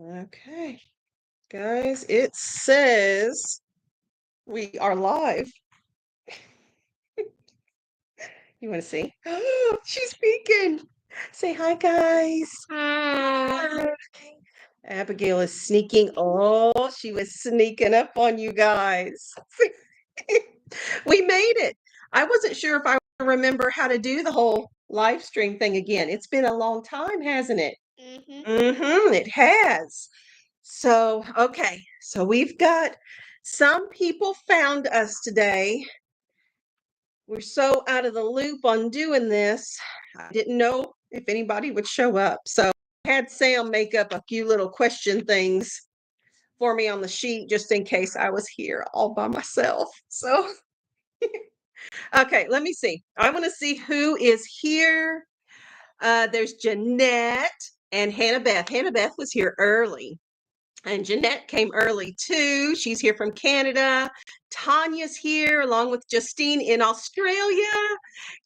Okay, guys, it says we are live. You want to see? She's speaking. Say hi, guys. Hi. Abigail is sneaking. Oh, she was sneaking up on you guys. We made it. I wasn't sure if I remember how to do the whole live stream thing again. It's been a long time, hasn't it? It has. So, okay. So we've got some people found us today. We're so out of the loop on doing this. I didn't know if anybody would show up. So I had Sam make up a few little question things for me on the sheet just in case I was here all by myself. So, okay, let me see. I want to see who is here. There's Jeanette and Hannah Beth. Hannah Beth was here early. And Jeanette came early too. She's here from Canada. Tanya's here along with Justine in Australia.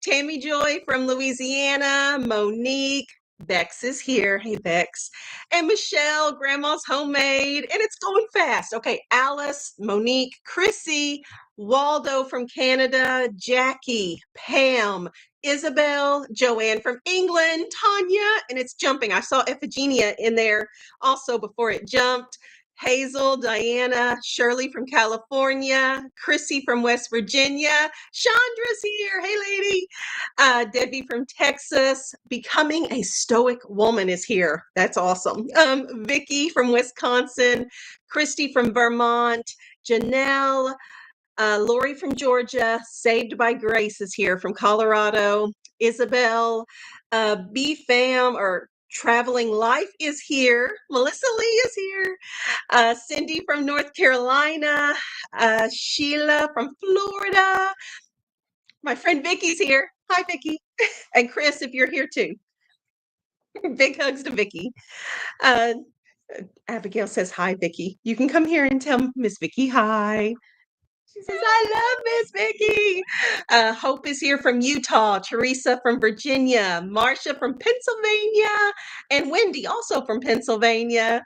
Tammy Joy from Louisiana. Monique. Bex is here. Hey, Bex. And Michelle, Grandma's Homemade. And it's going fast. Okay, Alice, Monique, Chrissy, Waldo from Canada, Jackie, Pam, Isabel, Joanne from England, Tanya, and it's jumping. I saw Iphigenia in there also before it jumped. Hazel, Diana, Shirley from California, Chrissy from West Virginia, Chandra's here. Hey, lady. Debbie from Texas. Becoming a Stoic Woman is here. That's awesome. Vicky from Wisconsin, Christy from Vermont, Janelle, Lori from Georgia, Saved by Grace is here from Colorado. Isabel, B-Fam or Traveling Life is here. Melissa Lee is here. Cindy from North Carolina. Sheila from Florida. My friend Vicky's here. Hi, Vicky. And Chris, if you're here too. Big hugs to Vicky. Uh, Abigail says, hi, Vicky. You can come here and tell Miss Vicky hi. She says, I love Miss Vicky. Hope is here from Utah. Teresa from Virginia. Marcia from Pennsylvania. And Wendy also from Pennsylvania.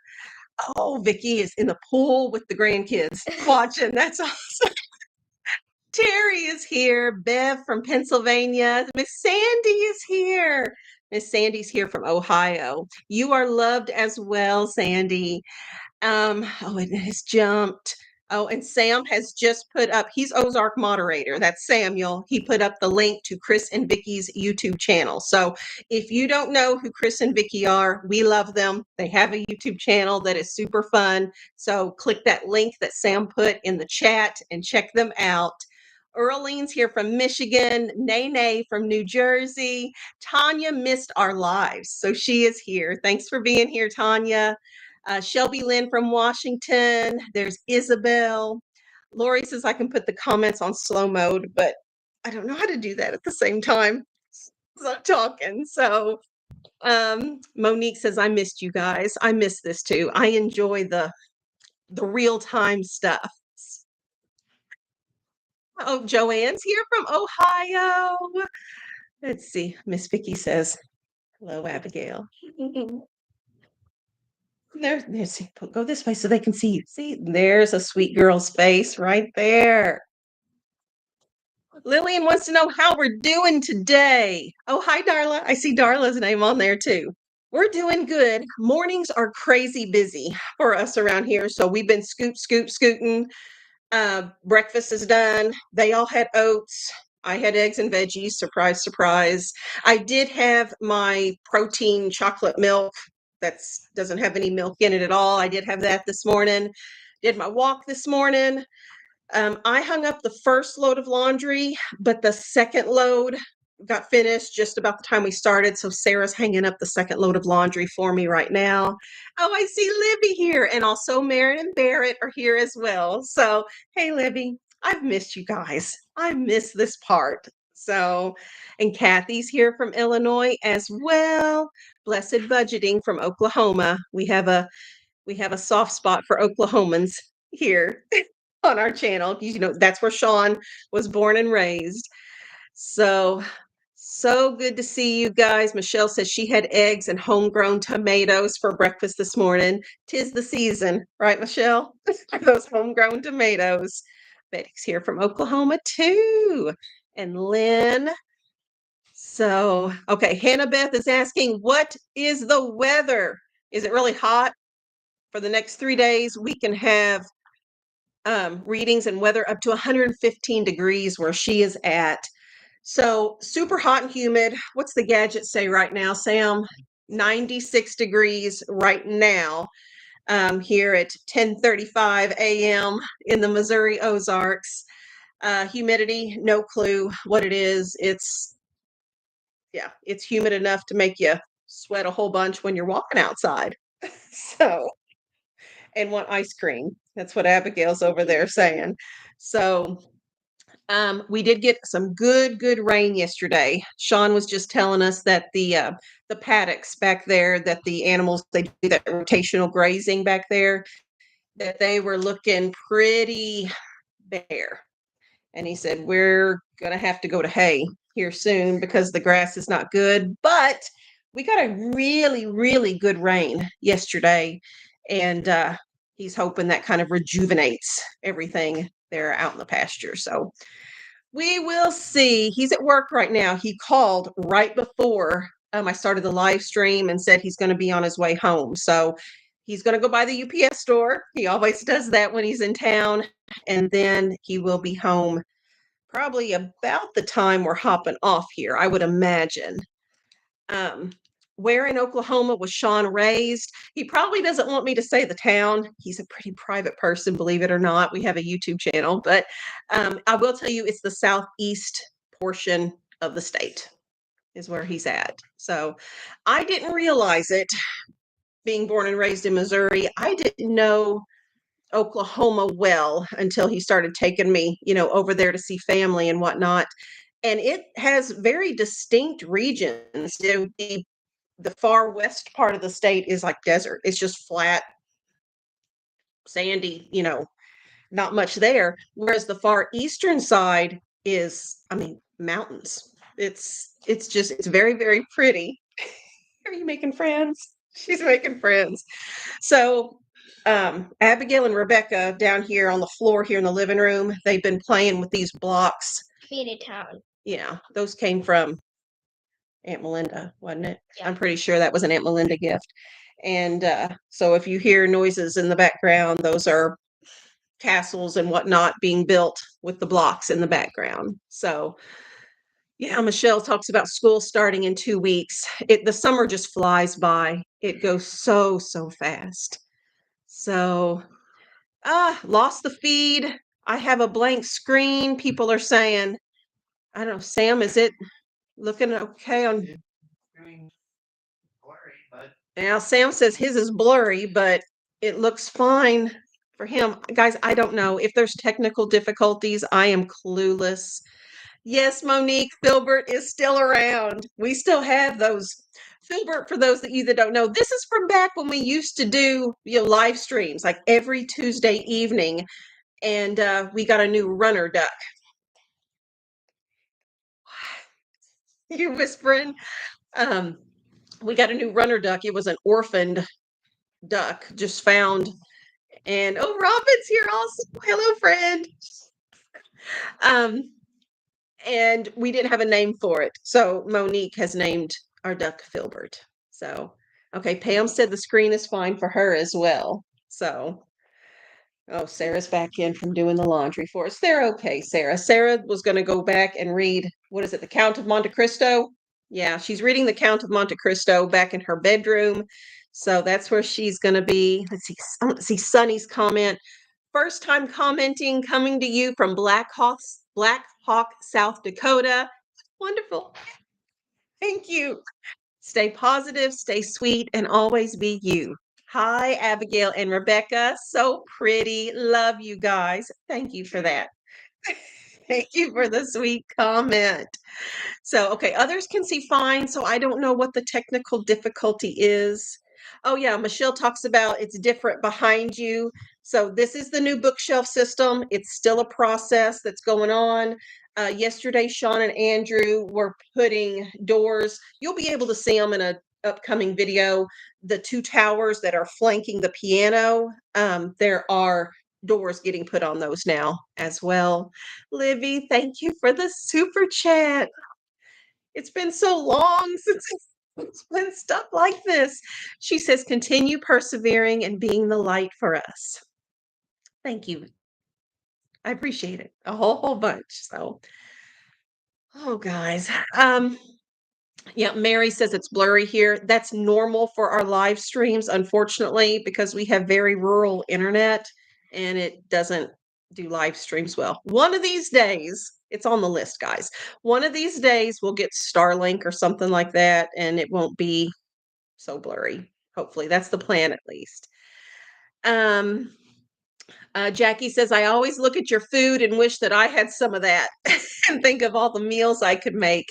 Oh, Vicky is in the pool with the grandkids watching. That's awesome. Terry is here. Bev from Pennsylvania. Miss Sandy is here. Miss Sandy's here from Ohio. You are loved as well, Sandy. It has jumped. Oh, and Sam has just put up, he's Ozark moderator. That's Samuel. He put up the link to Chris and Vicky's YouTube channel. So if you don't know who Chris and Vicky are, we love them. They have a YouTube channel that is super fun. So click that link that Sam put in the chat and check them out. Earlene's here from Michigan, Nene from New Jersey. Tanya missed our lives, so she is here. Thanks for being here, Tanya. Shelby Lynn from Washington. There's Isabel. Lori says I can put the comments on slow mode, but I don't know how to do that at the same time as I'm talking. So Monique says, I missed you guys. I miss this too. I enjoy the real-time stuff. Oh, Joanne's here from Ohio. Let's see. Miss Vicky says, hello, Abigail. There's go this way so they can see you. See, there's a sweet girl's face right there. Lillian wants to know how we're doing today. Oh, hi, Darla. I see Darla's name on there too. We're doing good. Mornings are crazy busy for us around here. So we've been scooting. Breakfast is done. They all had oats. I had eggs and veggies. Surprise, surprise. I did have my protein chocolate milk that doesn't have any milk in it at all. I did have that this morning. Did my walk this morning. I hung up the first load of laundry, but the second load got finished just about the time we started. So Sarah's hanging up the second load of laundry for me right now. Oh, I see Libby here. And also Marin and Barrett are here as well. So, hey, Libby, I've missed you guys. I miss this part. So, and Kathy's here from Illinois as well. Blessed Budgeting from Oklahoma. We have a soft spot for Oklahomans here on our channel. You know, that's where Shawn was born and raised. So So good to see you guys. Michelle says she had eggs and homegrown tomatoes for breakfast this morning. 'Tis the season, right, Michelle? Those homegrown tomatoes. Betty's here from Oklahoma too. And Lynn. So, okay, Hannah Beth is asking, what is the weather? Is it really hot? For the next 3 days, we can have readings and weather up to 115 degrees where she is at. So super hot and humid. What's the gadget say right now, Sam? 96 degrees right now here at 10:35 a.m. in the Missouri Ozarks. Humidity, no clue what it is. It's humid enough to make you sweat a whole bunch when you're walking outside. So, and want ice cream. That's what Abigail's over there saying. So, we did get some good rain yesterday. Shawn was just telling us that the paddocks back there, that the animals they do that rotational grazing back there, that they were looking pretty bare. And he said we're gonna have to go to hay here soon because the grass is not good. But we got a really good rain yesterday, and he's hoping that kind of rejuvenates everything there out in the pasture. So we will see. He's at work right now. He called right before I started the live stream and said he's going to be on his way home. So he's going to go by the UPS store. He always does that when he's in town. And then he will be home probably about the time we're hopping off here, I would imagine. Um, where in Oklahoma was Shawn raised? He probably doesn't want me to say the town. He's a pretty private person, believe it or not. We have a YouTube channel, but I will tell you it's the southeast portion of the state is where he's at. So I didn't realize it being born and raised in Missouri. I didn't know Oklahoma well until he started taking me, over there to see family and whatnot. And it has very distinct regions. The far west part of the state is like desert. It's just flat, sandy, not much there. Whereas the far eastern side is, mountains. It's very pretty. Are you making friends? She's making friends. So Abigail and Rebekah down here on the floor here in the living room, they've been playing with these blocks. Community Town. Yeah, those came from Aunt Melinda, wasn't it? Yeah. I'm pretty sure that was an Aunt Melinda gift. And so if you hear noises in the background, those are castles and whatnot being built with the blocks in the background. So yeah, Michelle talks about school starting in 2 weeks. The summer just flies by. It goes so fast. So lost the feed. I have a blank screen. People are saying, I don't know, Sam, is it looking okay on? Now, Sam says his is blurry, but it looks fine for him. Guys, I don't know. If there's technical difficulties, I am clueless. Yes, Monique, Filbert is still around. We still have those. Filbert, for those that you that don't know, this is from back when we used to do live streams like every Tuesday evening, and we got a new runner duck. You whispering? We got a new runner duck. It was an orphaned duck, just found. And Robin's here also. Hello, friend. And we didn't have a name for it. So Monique has named our duck Filbert. So, okay, Pam said the screen is fine for her as well. So, Sarah's back in from doing the laundry for us. They're okay, Sarah. Sarah was going to go back and read, what is it, The Count of Monte Cristo? Yeah, she's reading The Count of Monte Cristo back in her bedroom. So that's where she's going to be. Let's see Sunny's comment. First time commenting, coming to you from Black Hawk, South Dakota. Wonderful. Thank you. Stay positive, stay sweet, and always be you. Hi, Abigail and Rebekah. So pretty. Love you guys. Thank you for that. Thank you for the sweet comment. So, okay, others can see fine. So I don't know what the technical difficulty is. Oh, yeah, Michelle talks about it's different behind you. So this is the new bookshelf system. It's still a process that's going on. yesterday, Shawn and Andrew were putting doors. You'll be able to see them in a upcoming video. The two towers that are flanking the piano, there are doors getting put on those now as well. Livy, thank you for the super chat. It's been so long since it's been stuff like this. She says, continue persevering and being the light for us. Thank you. I appreciate it a whole bunch. So, oh, guys. Yeah, Mary says it's blurry here. That's normal for our live streams, unfortunately, because we have very rural internet and it doesn't do live streams well. One of these days, it's on the list, guys. One of these days, we'll get Starlink or something like that, and it won't be so blurry. Hopefully, that's the plan at least. Jackie says, I always look at your food and wish that I had some of that and think of all the meals I could make.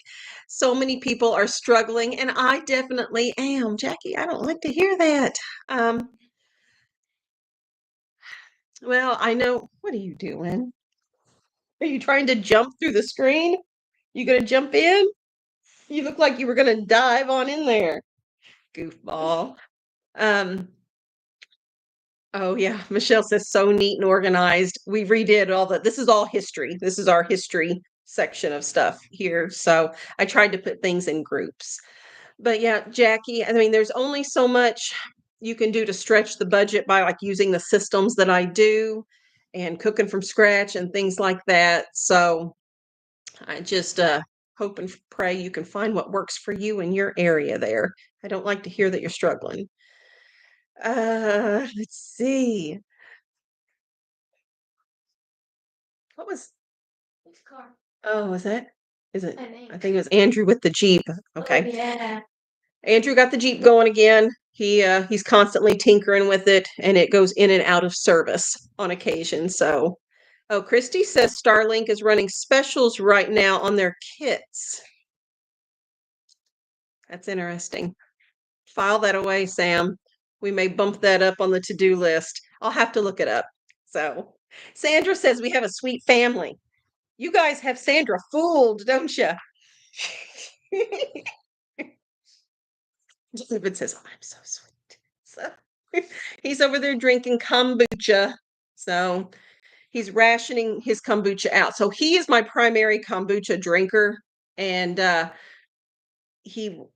So many people are struggling, and I definitely am. Jackie, I don't like to hear that. Um, well, I know. What are you doing? Are you trying to jump through the screen? You gonna jump in? You look like you were gonna dive on in there. Goofball. Um, oh yeah, Michelle says so neat and organized. We redid all the, this is all history. This is our history section of stuff here. So I tried to put things in groups. But yeah, Jackie, I mean, there's only so much you can do to stretch the budget by like using the systems that I do and cooking from scratch and things like that. So I just hope and pray you can find what works for you in your area there. I don't like to hear that you're struggling. Let's see. What was Which car? Oh, was that? Is it? I think. I think it was Andrew with the Jeep. Okay. Oh, yeah. Andrew got the Jeep going again. He's constantly tinkering with it and it goes in and out of service on occasion. So, oh, Christy says Starlink is running specials right now on their kits. That's interesting. File that away, Sam. We may bump that up on the to-do list. I'll have to look it up. So, Sandra says we have a sweet family. You guys have Sandra fooled, don't you? David says, oh, I'm so sweet. So he's over there drinking kombucha. So he's rationing his kombucha out. So he is my primary kombucha drinker. And I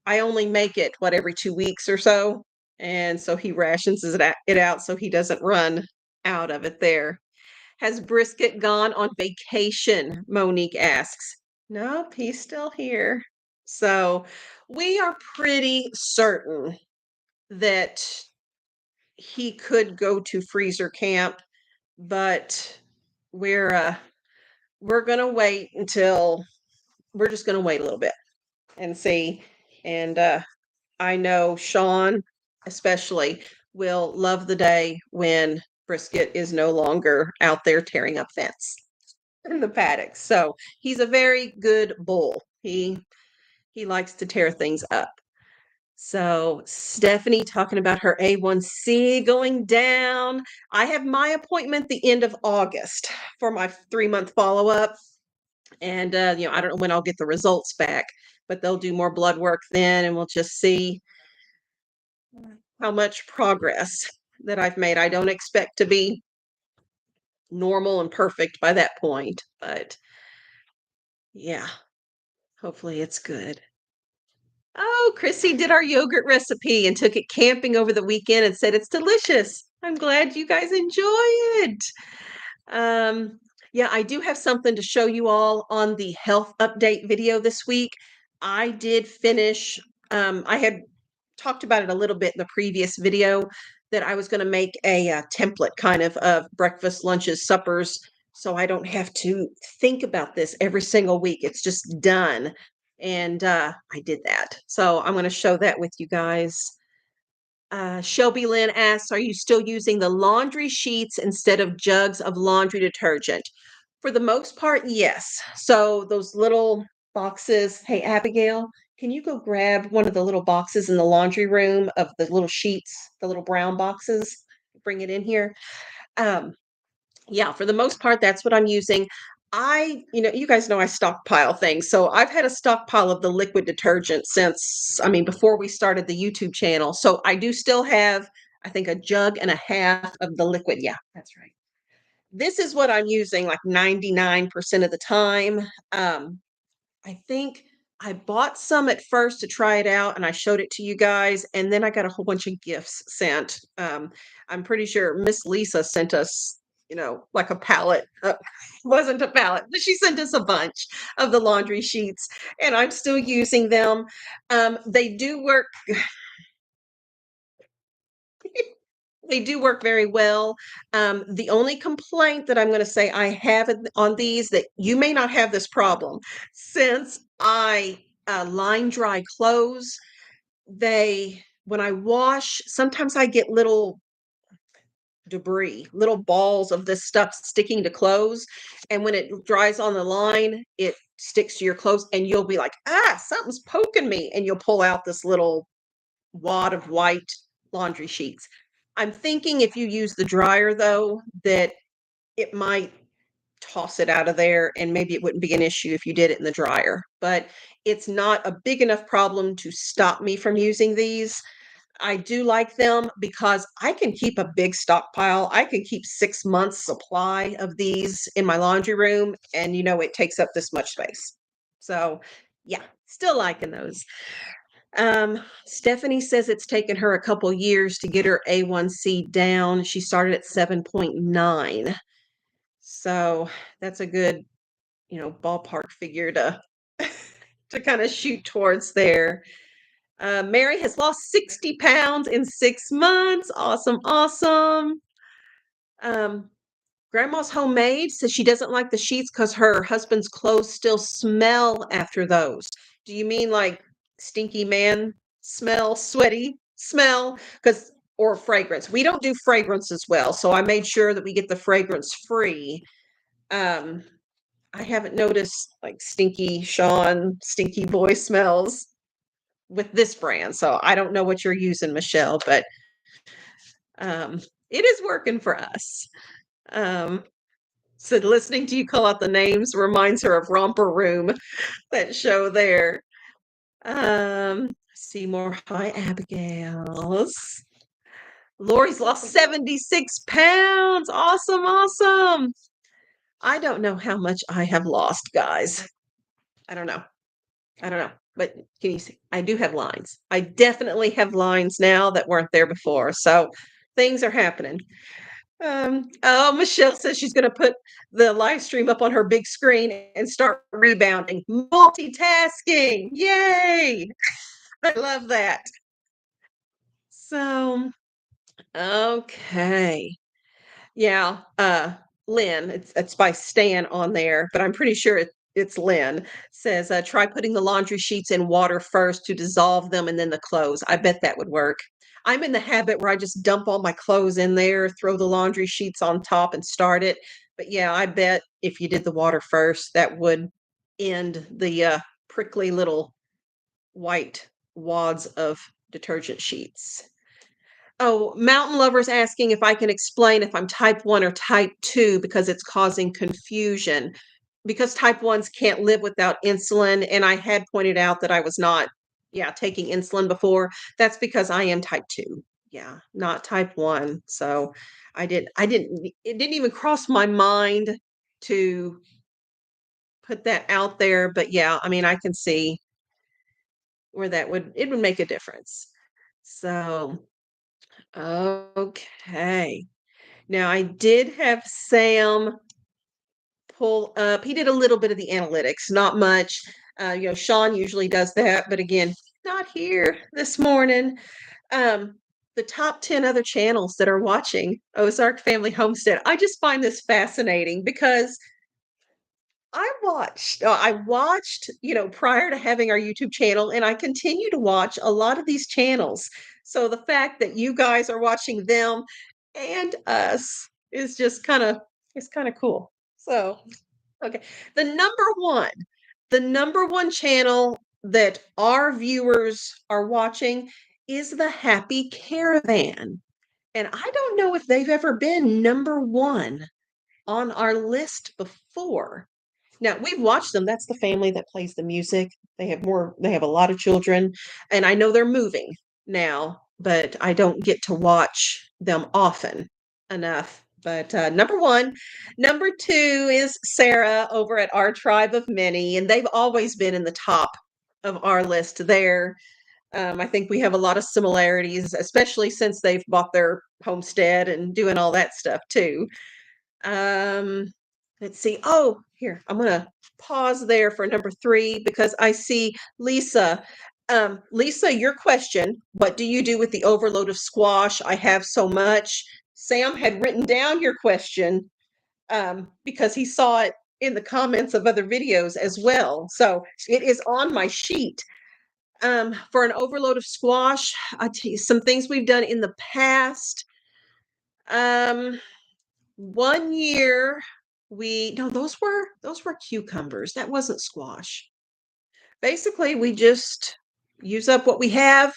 only make it, every 2 weeks or so. And so he rations it out so he doesn't run out of it there. Has Brisket gone on vacation? Monique asks. Nope, he's still here. So we are pretty certain that he could go to freezer camp, but we're gonna wait until we're just gonna wait a little bit and see. And I know Shawn especially will love the day when Brisket is no longer out there tearing up fence in the paddock. So he's a very good bull. He likes to tear things up. So Stephanie talking about her A1C going down. I have my appointment the end of August for my 3-month follow-up. And I don't know when I'll get the results back, but they'll do more blood work then and we'll just see how much progress that I've made. I don't expect to be normal and perfect by that point, but yeah, hopefully it's good. Oh, Chrissy did our yogurt recipe and took it camping over the weekend and said it's delicious. I'm glad you guys enjoy it. Yeah, I do have something to show you all on the health update video this week. I did finish, I had talked about it a little bit in the previous video that I was going to make a template kind of breakfast, lunches, suppers, so I don't have to think about this every single week. It's just done. And I did that. So I'm going to show that with you guys. Shelby Lynn asks, are you still using the laundry sheets instead of jugs of laundry detergent? For the most part, yes. So those little boxes, hey, Abigail, can you go grab one of the little boxes in the laundry room of the little sheets, the little brown boxes? Bring it in here. Yeah, for the most part, that's what I'm using. you guys know I stockpile things. So I've had a stockpile of the liquid detergent since, I mean, before we started the YouTube channel. So I do still have, I think, a jug and a half of the liquid. Yeah, that's right. This is what I'm using like 99% of the time. I think I bought some at first to try it out and I showed it to you guys, and then I got a whole bunch of gifts sent. I'm pretty sure Miss Lisa sent us, like a pallet. Wasn't a pallet, but she sent us a bunch of the laundry sheets, and I'm still using them. They do work. They do work very well. The only complaint that I'm going to say I have on these, that you may not have this problem, since I line dry clothes, when I wash, sometimes I get little debris, little balls of this stuff sticking to clothes. And when it dries on the line, it sticks to your clothes, and you'll be like, something's poking me. And you'll pull out this little wad of white laundry sheets. I'm thinking if you use the dryer, though, that it might toss it out of there, and maybe it wouldn't be an issue if you did it in the dryer. But it's not a big enough problem to stop me from using these. I do like them because I can keep a big stockpile. I can keep 6 months supply of these in my laundry room, and it takes up this much space. So yeah, still liking those. Stephanie says it's taken her a couple years to get her A1C down. She started at 7.9. So that's a good, ballpark figure to to kind of shoot towards there. Mary has lost 60 pounds in 6 months. Awesome, awesome. Um, Grandma's homemade says she doesn't like the sheets because her husband's clothes still smell after those. Do you mean like stinky man smell, sweaty smell? Or fragrance. We don't do fragrance as well, so I made sure that we get the fragrance free. Um, I haven't noticed like stinky Shawn, stinky boy smells with this brand, so I don't know what you're using, Michelle, but it is working for us. Um, So listening to you call out the names reminds her of Romper Room, that show there. See more. Hi, Abigail's. Lori's lost 76 pounds. Awesome, awesome. I don't know how much I have lost, guys. I don't know. I don't know. But can you see? I do have lines. I definitely have lines now that weren't there before. So things are happening. Oh, Michelle says she's going to put the live stream up on her big screen and start rebounding. Multitasking. Yay. I love that. So, okay. Yeah. Lynn, it's by Stan on there, but I'm pretty sure it's Lynn, says, try putting the laundry sheets in water first to dissolve them and then the clothes. I bet that would work. I'm in the habit where I just dump all my clothes in there, throw the laundry sheets on top and start it. But yeah, I bet if you did the water first, that would end the prickly little white wads of detergent sheets. Oh, Mountain Lover's asking if I can explain if I'm type 1 or type 2 because it's causing confusion. Because type 1s can't live without insulin, and I had pointed out that I was not, taking insulin before. That's because I am type 2. Yeah, not type 1. So it didn't even cross my mind to put that out there, but yeah, I mean, I can see where it would make a difference. So, okay. Now I did have Sam pull up. He did a little bit of the analytics, not much. Shawn usually does that, but again, not here this morning. Um, the top 10 other channels that are watching Ozark Family Homestead. I just find this fascinating because I watched, prior to having our YouTube channel, and I continue to watch a lot of these channels. So the fact that you guys are watching them and us is just it's kind of cool. So, okay. The number one channel that our viewers are watching is the Happy Caravan. And I don't know if they've ever been number one on our list before. Now, we've watched them. That's the family that plays the music. They have a lot of children, and I know they're moving now, but I don't get to watch them often enough. But number one, number two is Sarah over at Our Tribe of Many, and they've always been in the top of our list there. I think we have a lot of similarities, especially since they've bought their homestead and doing all that stuff too. Um, let's see. Oh, here, I'm gonna pause there for number three because I see Lisa. Lisa, your question, what do you do with the overload of squash? I have so much. Sam had written down your question because he saw it in the comments of other videos as well. So it is on my sheet. For an overload of squash, I'll tell you some things we've done in the past. Um, one year we no, those were cucumbers. That wasn't squash. Basically, we just use up what we have.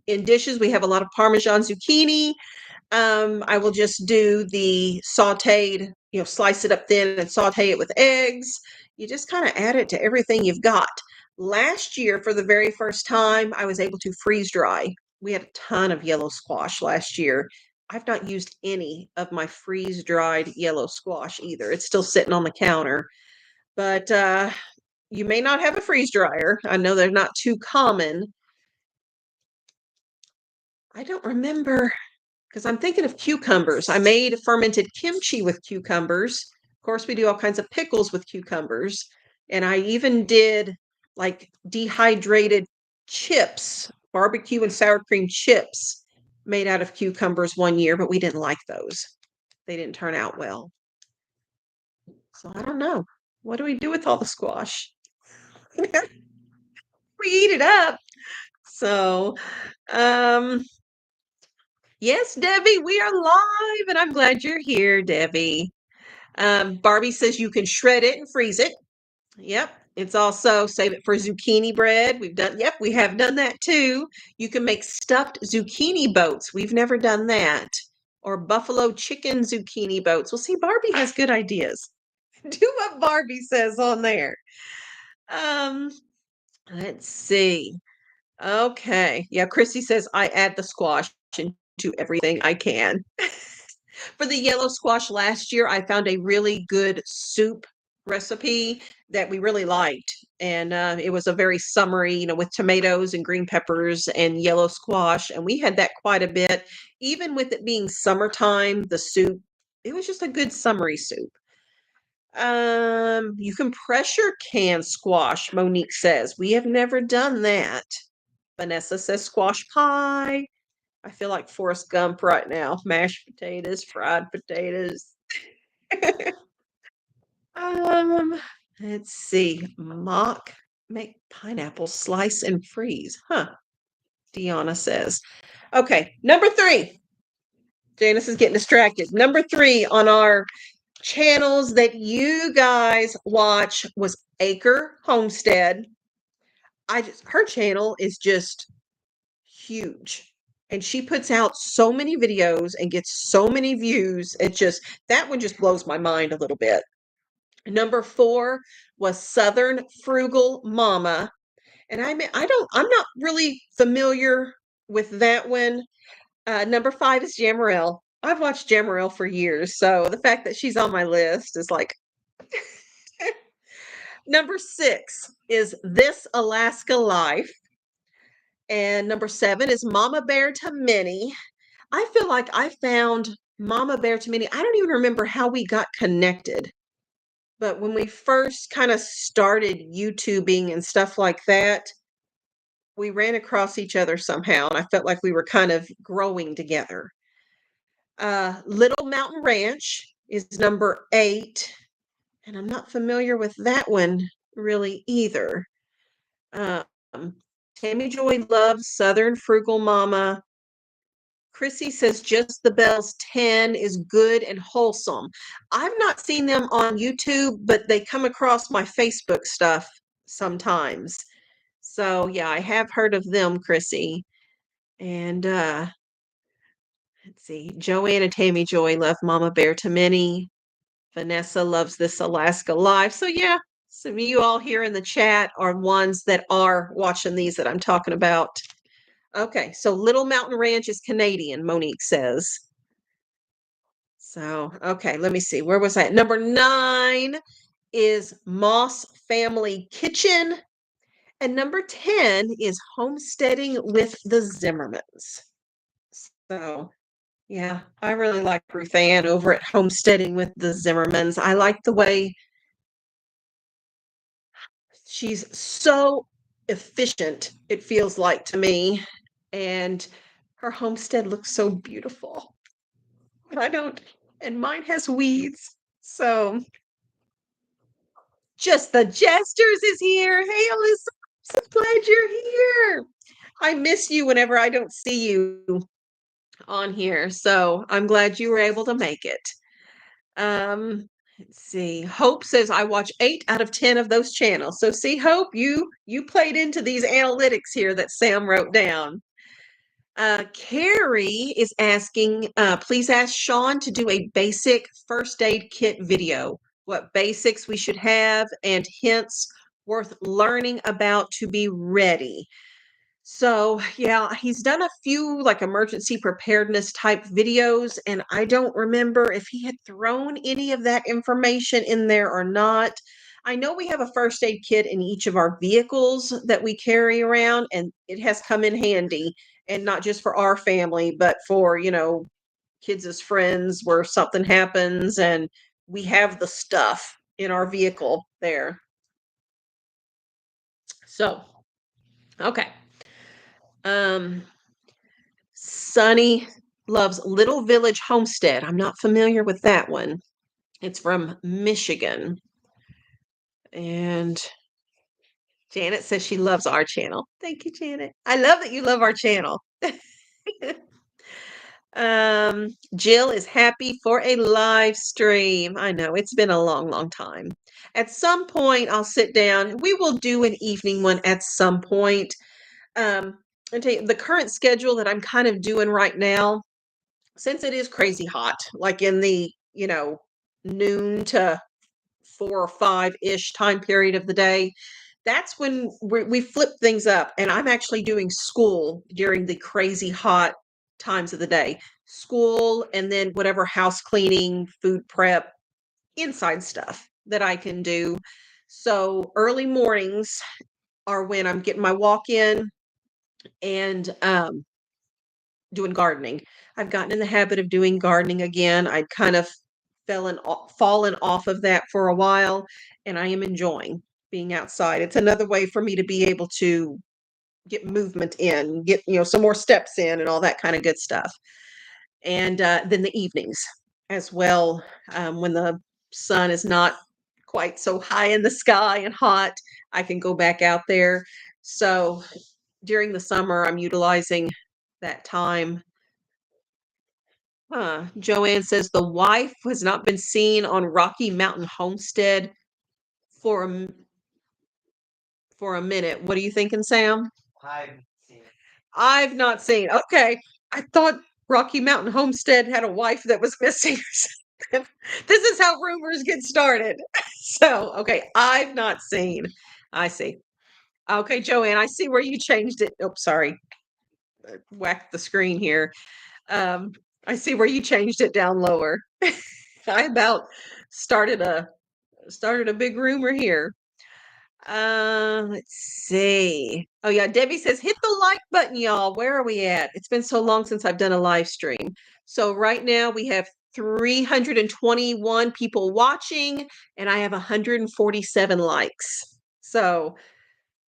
In dishes, we have a lot of Parmesan zucchini. I will just do the sauteed, slice it up thin and saute it with eggs. You just kind of add it to everything you've got. Last year, for the very first time, I was able to freeze dry. We had a ton of yellow squash last year. I've not used any of my freeze dried yellow squash either. It's still sitting on the counter. But you may not have a freeze dryer. I know they're not too common. I don't remember because I'm thinking of cucumbers. I made fermented kimchi with cucumbers. Of course, we do all kinds of pickles with cucumbers. And I even did like dehydrated chips, barbecue and sour cream chips made out of cucumbers one year, but we didn't like those. They didn't turn out well. So I don't know. What do we do with all the squash? We eat it up. So, um, yes, Debbie, we are live, and I'm glad you're here, Debbie. Barbie says you can shred it and freeze it. Yep. It's also save it for zucchini bread. Yep, we have done that too. You can make stuffed zucchini boats. We've never done that. Or buffalo chicken zucchini boats. Well, see, Barbie has good ideas. Do what Barbie says on there. Um, let's see. Okay. Yeah, Chrissy says I add the squash into everything I can. For the yellow squash last year, I found a really good soup recipe that we really liked. And it was a very summery, with tomatoes and green peppers and yellow squash. And we had that quite a bit. Even with it being summertime, the soup, it was just a good summery soup. You can pressure can squash, Monique says. We have never done that. Vanessa says squash pie. I feel like Forrest Gump right now. Mashed potatoes, fried potatoes. um, let's see. Make pineapple slice and freeze. Huh. Deanna says. Okay, number three. Janice is getting distracted. Number three on our channels that you guys watch was Acre Homestead. Her channel is just huge. And she puts out so many videos and gets so many views. That one just blows my mind a little bit. Number four was Southern Frugal Mama. And I'm not really familiar with that one. Number five is Jamarelle. I've watched Jamarelle for years. So the fact that she's on my list is like, number six is This Alaska Life. And number seven is Mama Bear to Minnie. I feel like I found Mama Bear to Minnie. I don't even remember how we got connected. But when we first kind of started YouTubing and stuff like that, we ran across each other somehow. And I felt like we were kind of growing together. Little Mountain Ranch is number eight. And I'm not familiar with that one really either. Um, Tammy Joy loves Southern Frugal Mama. Chrissy says Just the Bells 10 is good and wholesome. I've not seen them on YouTube, but they come across my Facebook stuff sometimes. So yeah, I have heard of them, Chrissy. And let's see, Joanne and Tammy Joy love Mama Bear to Minnie. Vanessa loves this Alaska Live. So yeah, some of you all here in the chat are ones that are watching these that I'm talking about. Okay, so Little Mountain Ranch is Canadian, Monique says. So, okay, let me see. Where was I? Number 9 is Moss Family Kitchen. And number 10 is Homesteading with the Zimmermans. So, yeah, I really like Ruth Ann over at Homesteading with the Zimmermans. I like the way she's so efficient, it feels like to me. And her homestead looks so beautiful. But I don't, and mine has weeds. So just the Jesters is here. Hey, Alyssa, I'm so glad you're here. I miss you whenever I don't see you on here. So I'm glad you were able to make it. Let's see. Hope says I watch 8 out of 10 of those channels. So see, Hope, you played into these analytics here that Sam wrote down. Carrie is asking, please ask Shawn to do a basic first aid kit video. What basics we should have and hints worth learning about to be ready. So, yeah, he's done a few like emergency preparedness type videos, and I don't remember if he had thrown any of that information in there or not. I know we have a first aid kit in each of our vehicles that we carry around, and it has come in handy, and not just for our family, but for, kids as friends where something happens and we have the stuff in our vehicle there. So, okay. Sunny loves Little Village Homestead. I'm not familiar with that one. It's from Michigan. And Janet says she loves our channel. Thank you, Janet. I love that you love our channel. Jill is happy for a live stream. I know it's been a long, long time. At some point, I'll sit down. We will do an evening one at some point. I tell you, the current schedule that I'm kind of doing right now, since it is crazy hot, like in the, noon to 4 or 5-ish time period of the day, that's when we flip things up. And I'm actually doing school during the crazy hot times of the day. School and then whatever house cleaning, food prep, inside stuff that I can do. So early mornings are when I'm getting my walk in and doing gardening. I've gotten in the habit of doing gardening again. I'd kind of fallen off of that for a while, and I am enjoying being outside. It's another way for me to be able to get movement in, get some more steps in, and all that kind of good stuff. And then the evenings as well, when the sun is not quite so high in the sky and hot, I can go back out there. So during the summer, I'm utilizing that time. Joanne says the wife has not been seen on Rocky Mountain Homestead for for a minute. What are you thinking, Sam? I've not seen. Okay. I thought Rocky Mountain Homestead had a wife that was missing or something. This is how rumors get started. So, okay, I've not seen. I see. Okay, Joanne, I see where you changed it. Oh, sorry. Whacked the screen here. I see where you changed it down lower. I about started a big rumor here. Let's see. Oh yeah, Debbie says hit the like button, y'all. Where are we at? It's been so long since I've done a live stream. So right now we have 321 people watching and I have 147 likes. So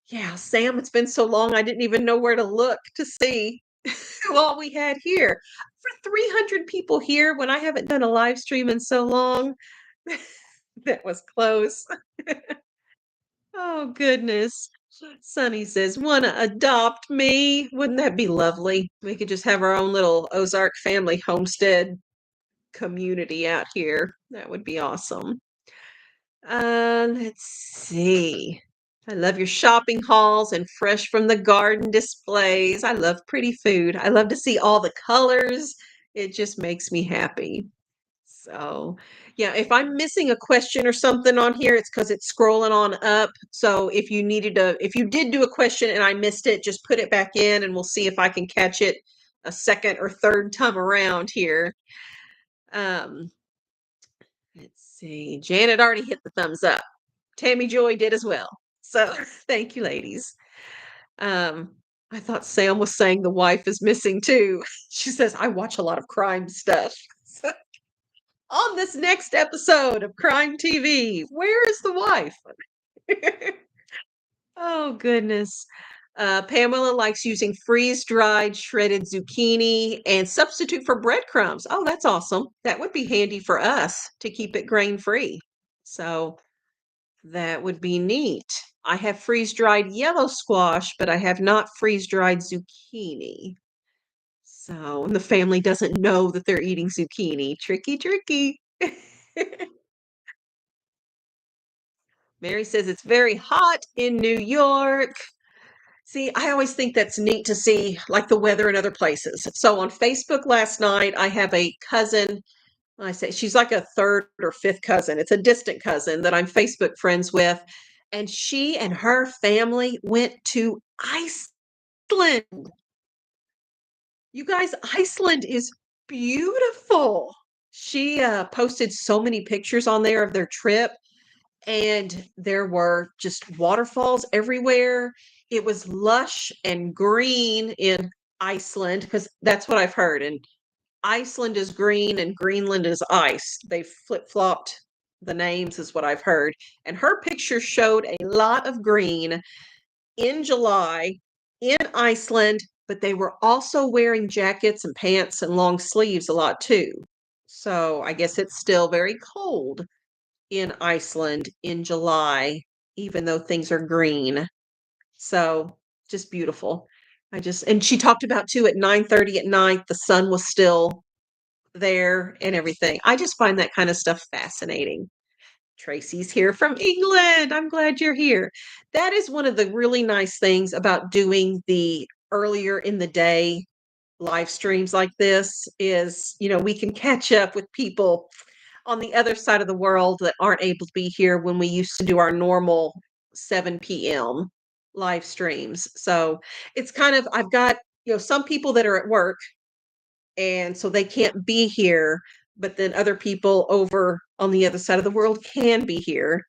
yeah, Sam, it's been so long I didn't even know where to look to see who all we had here. For 300 people here when I haven't done a live stream in so long. That was close. Oh, goodness. Sunny says, "Wanna adopt me?" Wouldn't that be lovely? We could just have our own little Ozark family homestead community out here. That would be awesome. Let's see. I love your shopping hauls and fresh from the garden displays. I love pretty food. I love to see all the colors. It just makes me happy. So, yeah, if I'm missing a question or something on here, it's because it's scrolling on up. So if you did do a question and I missed it, just put it back in and we'll see if I can catch it a second or third time around here. Um, let's see. Janet already hit the thumbs up. Tammy Joy did as well. So thank you, ladies. Um, I thought Sam was saying the wife is missing too. She says, I watch a lot of crime stuff. On this next episode of Crime TV, where is the wife? Oh, goodness. Pamela likes using freeze-dried shredded zucchini and substitute for breadcrumbs. Oh, that's awesome. That would be handy for us to keep it grain-free. So that would be neat. I have freeze-dried yellow squash, but I have not freeze-dried zucchini. So, and the family doesn't know that they're eating zucchini. Tricky, tricky. Mary says it's very hot in New York. See, I always think that's neat to see, like the weather in other places. So on Facebook last night, I have a cousin. I say she's like a third or fifth cousin. It's a distant cousin that I'm Facebook friends with. And she and her family went to Iceland. You guys, Iceland is beautiful. She posted so many pictures on there of their trip, and there were just waterfalls everywhere. It was lush and green in Iceland because that's what I've heard. And Iceland is green and Greenland is ice. They flip-flopped the names, is what I've heard. And her picture showed a lot of green in July in Iceland, but they were also wearing jackets and pants and long sleeves a lot too. So I guess it's still very cold in Iceland in July, even though things are green. So just beautiful. And she talked about too at 9:30 at night, the sun was still there and everything. I just find that kind of stuff fascinating. Tracy's here from England. I'm glad you're here. That is one of the really nice things about doing the earlier in the day live streams like this is, we can catch up with people on the other side of the world that aren't able to be here when we used to do our normal 7 p.m. live streams. So it's kind of, I've got, some people that are at work and so they can't be here, but then other people over on the other side of the world can be here.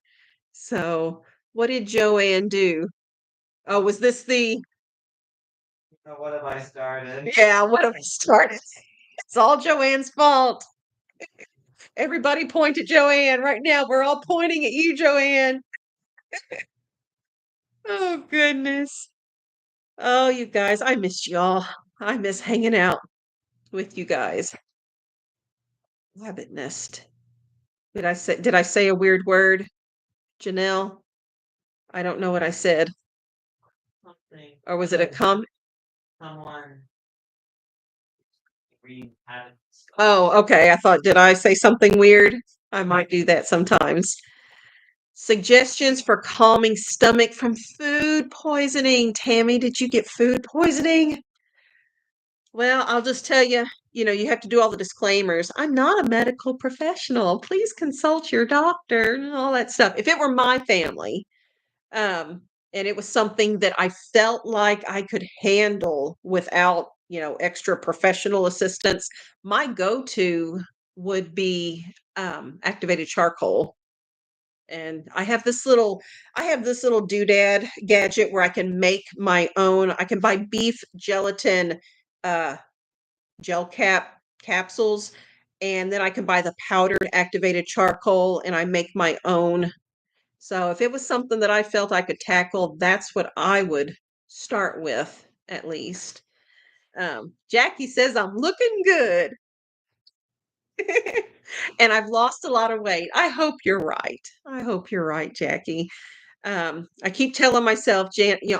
So what did Joanne do? Oh, was this the What have I started? Yeah, what have I started? It's all Joanne's fault. Everybody point at Joanne right now. We're all pointing at you, Joanne. Oh, goodness. Oh, you guys, I miss y'all. I miss hanging out with you guys. Rabbit nest. Did I say a weird word, Janelle? I don't know what I said. Something. Or was it a comment? Someone. We had. Oh, okay. I thought, did I say something weird? I might do that sometimes. Suggestions for calming stomach from food poisoning. Tammy, did you get food poisoning? Well, I'll just tell you, you have to do all the disclaimers. I'm not a medical professional. Please consult your doctor and all that stuff. If it were my family, and it was something that I felt like I could handle without, extra professional assistance, my go-to would be activated charcoal. And I have this little doodad gadget where I can make my own. I can buy beef gelatin uh gel capsules, and then I can buy the powdered activated charcoal and I make my own. So if it was something that I felt I could tackle, that's what I would start with at least. Jackie says I'm looking good. And I've lost a lot of weight. I hope you're right. I hope you're right, Jackie. I keep telling myself,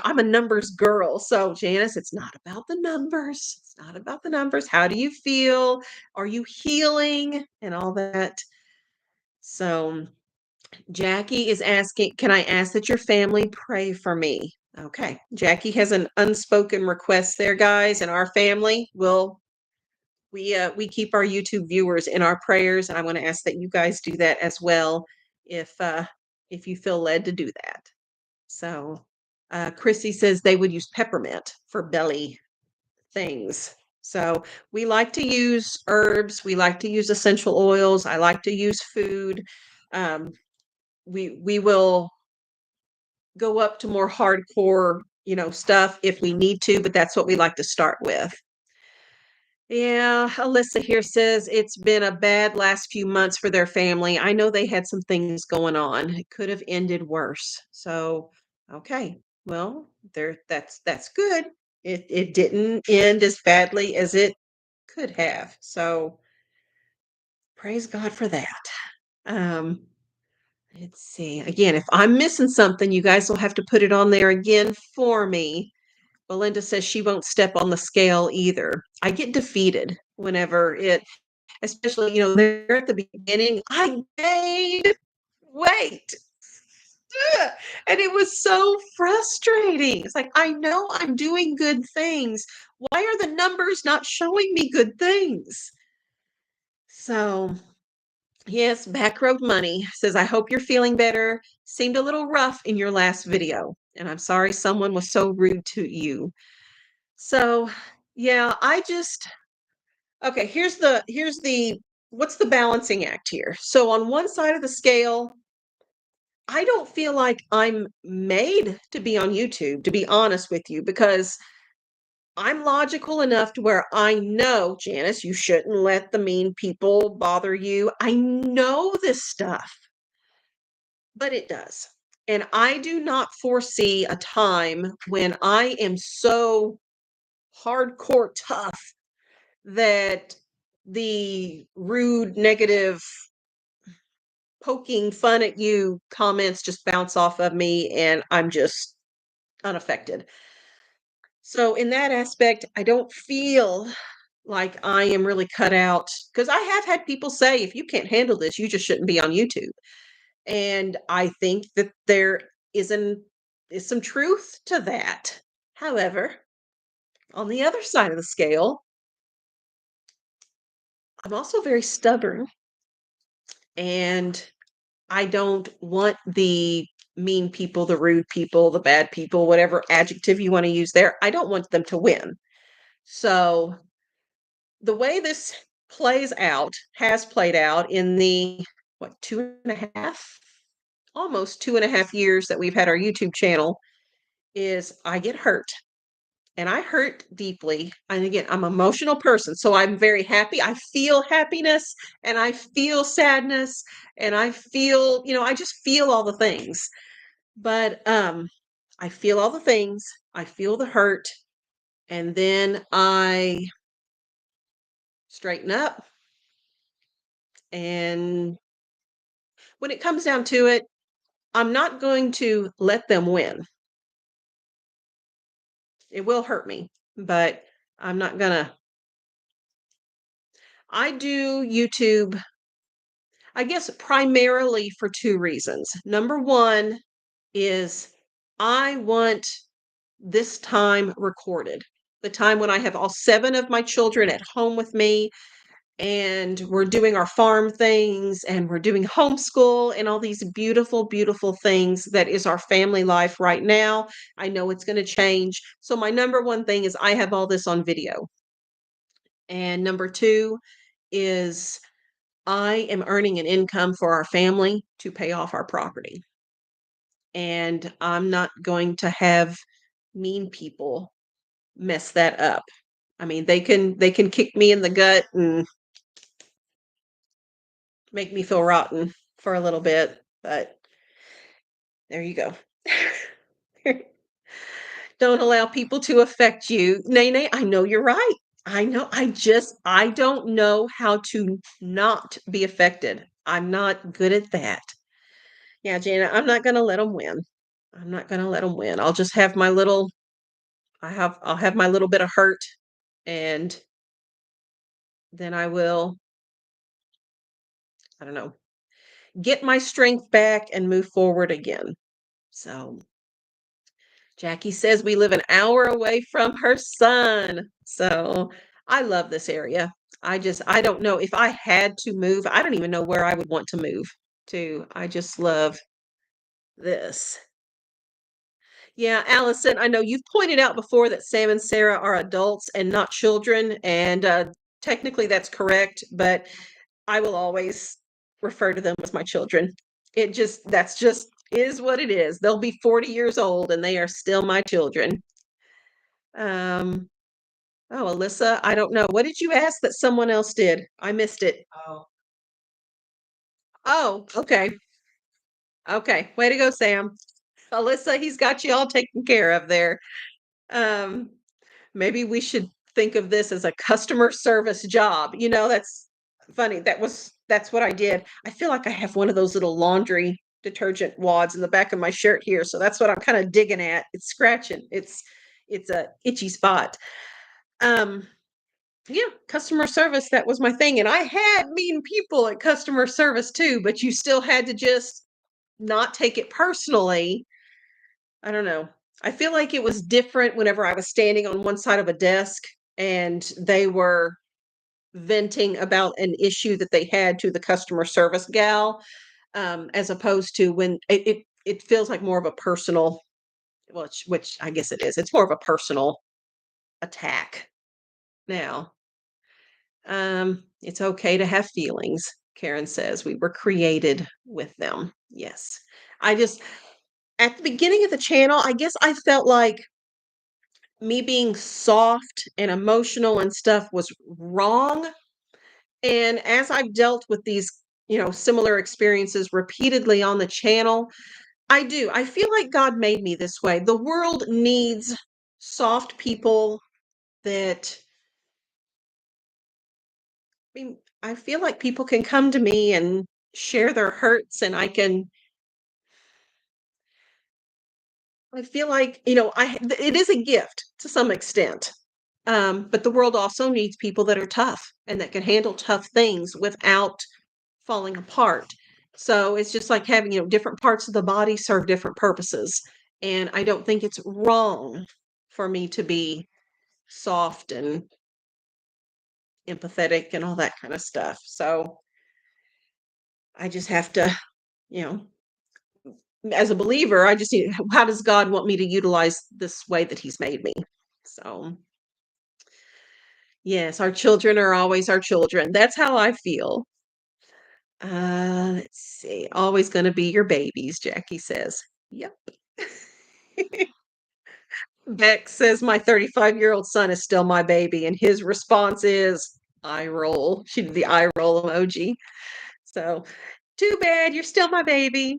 I'm a numbers girl. So, Janice, it's not about the numbers. It's not about the numbers. How do you feel? Are you healing? And all that. So, Jackie is asking, can I ask that your family pray for me? Okay. Jackie has an unspoken request there, guys, and our family will we keep our YouTube viewers in our prayers, and I want to ask that you guys do that as well if you feel led to do that. So, Chrissy says they would use peppermint for belly things. So we like to use herbs. We like to use essential oils. I like to use food. Um, we will go up to more hardcore, stuff if we need to, but that's what we like to start with. Yeah, Alyssa here says it's been a bad last few months for their family. I know they had some things going on. It could have ended worse. So, okay. Well, that's good. It didn't end as badly as it could have. So, praise God for that. Um, let's see. Again, if I'm missing something, you guys will have to put it on there again for me. Belinda says she won't step on the scale either. I get defeated whenever especially, there at the beginning, I gained weight. Ugh, and it was so frustrating. It's like, I know I'm doing good things. Why are the numbers not showing me good things? So, yes, Backroad Money says, I hope you're feeling better. Seemed a little rough in your last video, and I'm sorry someone was so rude to you. So, yeah, okay, here's the what's the balancing act here? So on one side of the scale, I don't feel like I'm made to be on YouTube, to be honest with you, because I'm logical enough to where I know, Janice, you shouldn't let the mean people bother you. I know this stuff, but it does. And I do not foresee a time when I am so hardcore tough that the rude, negative, poking fun at you comments just bounce off of me and I'm just unaffected. So, in that aspect, I don't feel like I am really cut out because I have had people say, if you can't handle this, you just shouldn't be on YouTube. And I think that there isn't is some truth to that. However, on the other side of the scale, I'm also very stubborn and I don't want the mean people, the rude people, the bad people, whatever adjective you want to use there. I don't want them to win. So the way this has played out in the two and a half, almost 2.5 years that we've had our YouTube channel is I get hurt and I hurt deeply. And again, I'm an emotional person. So I'm very happy. I feel happiness and I feel sadness and I feel, I just feel all the things. But I feel all the things. I feel the hurt. And then I straighten up. And when it comes down to it, I'm not going to let them win. It will hurt me, but I'm not gonna. I do YouTube, I guess, primarily for two reasons. Number one is I want this time recorded. The time when I have all 7 of my children at home with me and we're doing our farm things and we're doing homeschool and all these beautiful, beautiful things that is our family life right now. I know it's going to change. So my number one thing is I have all this on video. And number two is I am earning an income for our family to pay off our property. And I'm not going to have mean people mess that up. I mean, they can kick me in the gut and make me feel rotten for a little bit, but there you go. Don't allow people to affect you. Nene, I know you're right. I know. I don't know how to not be affected. I'm not good at that. Yeah, Jana, I'm not going to let them win. I'm not going to let them win. I'll just have I'll have my little bit of hurt and then I don't know, get my strength back and move forward again. So Jackie says we live an hour away from her son. So I love this area. I don't know if I had to move, I don't even know where I would want to move to. I just love this. Yeah, Allison, I know you've pointed out before that Sam and Sarah are adults and not children, and technically that's correct, but I will always refer to them as my children. That's just is what it is. They'll be 40 years old and they are still my children. Um, oh, Alyssa, I don't know. What did you ask that someone else did? I missed it. Oh, Oh, okay. Okay. Way to go, Sam. Alyssa, he's got you all taken care of there. Um, maybe we should think of this as a customer service job. That's funny. That's what I did. I feel like I have one of those little laundry detergent wads in the back of my shirt here, so that's what I'm kind of digging at. It's scratching. It's a itchy spot. Um, yeah, customer service, that was my thing. And I had mean people at customer service too, but you still had to just not take it personally. I don't know. I feel like it was different whenever I was standing on one side of a desk and they were venting about an issue that they had to the customer service gal, as opposed to when it feels like more of a personal, which I guess it is. It's more of a personal attack now. It's okay to have feelings, Karen says. We were created with them. Yes. I just, at the beginning of the channel, I guess I felt like me being soft and emotional and stuff was wrong. And as I've dealt with these, similar experiences repeatedly on the channel, I feel like God made me this way. The world needs soft people that, I feel like people can come to me and share their hurts and I feel like, it is a gift to some extent. But the world also needs people that are tough and that can handle tough things without falling apart. So it's just like having, different parts of the body serve different purposes. And I don't think it's wrong for me to be soft and empathetic and all that kind of stuff. So I just have to, you know, as a believer, I just need, how does God want me to utilize this way that He's made me? So, yes, our children are always our children. That's how I feel. Let's see. Always going to be your babies, Jackie says. Yep. Beck says my 35-year-old son is still my baby, and his response is eye roll. She did the eye roll emoji. So, too bad, you're still my baby.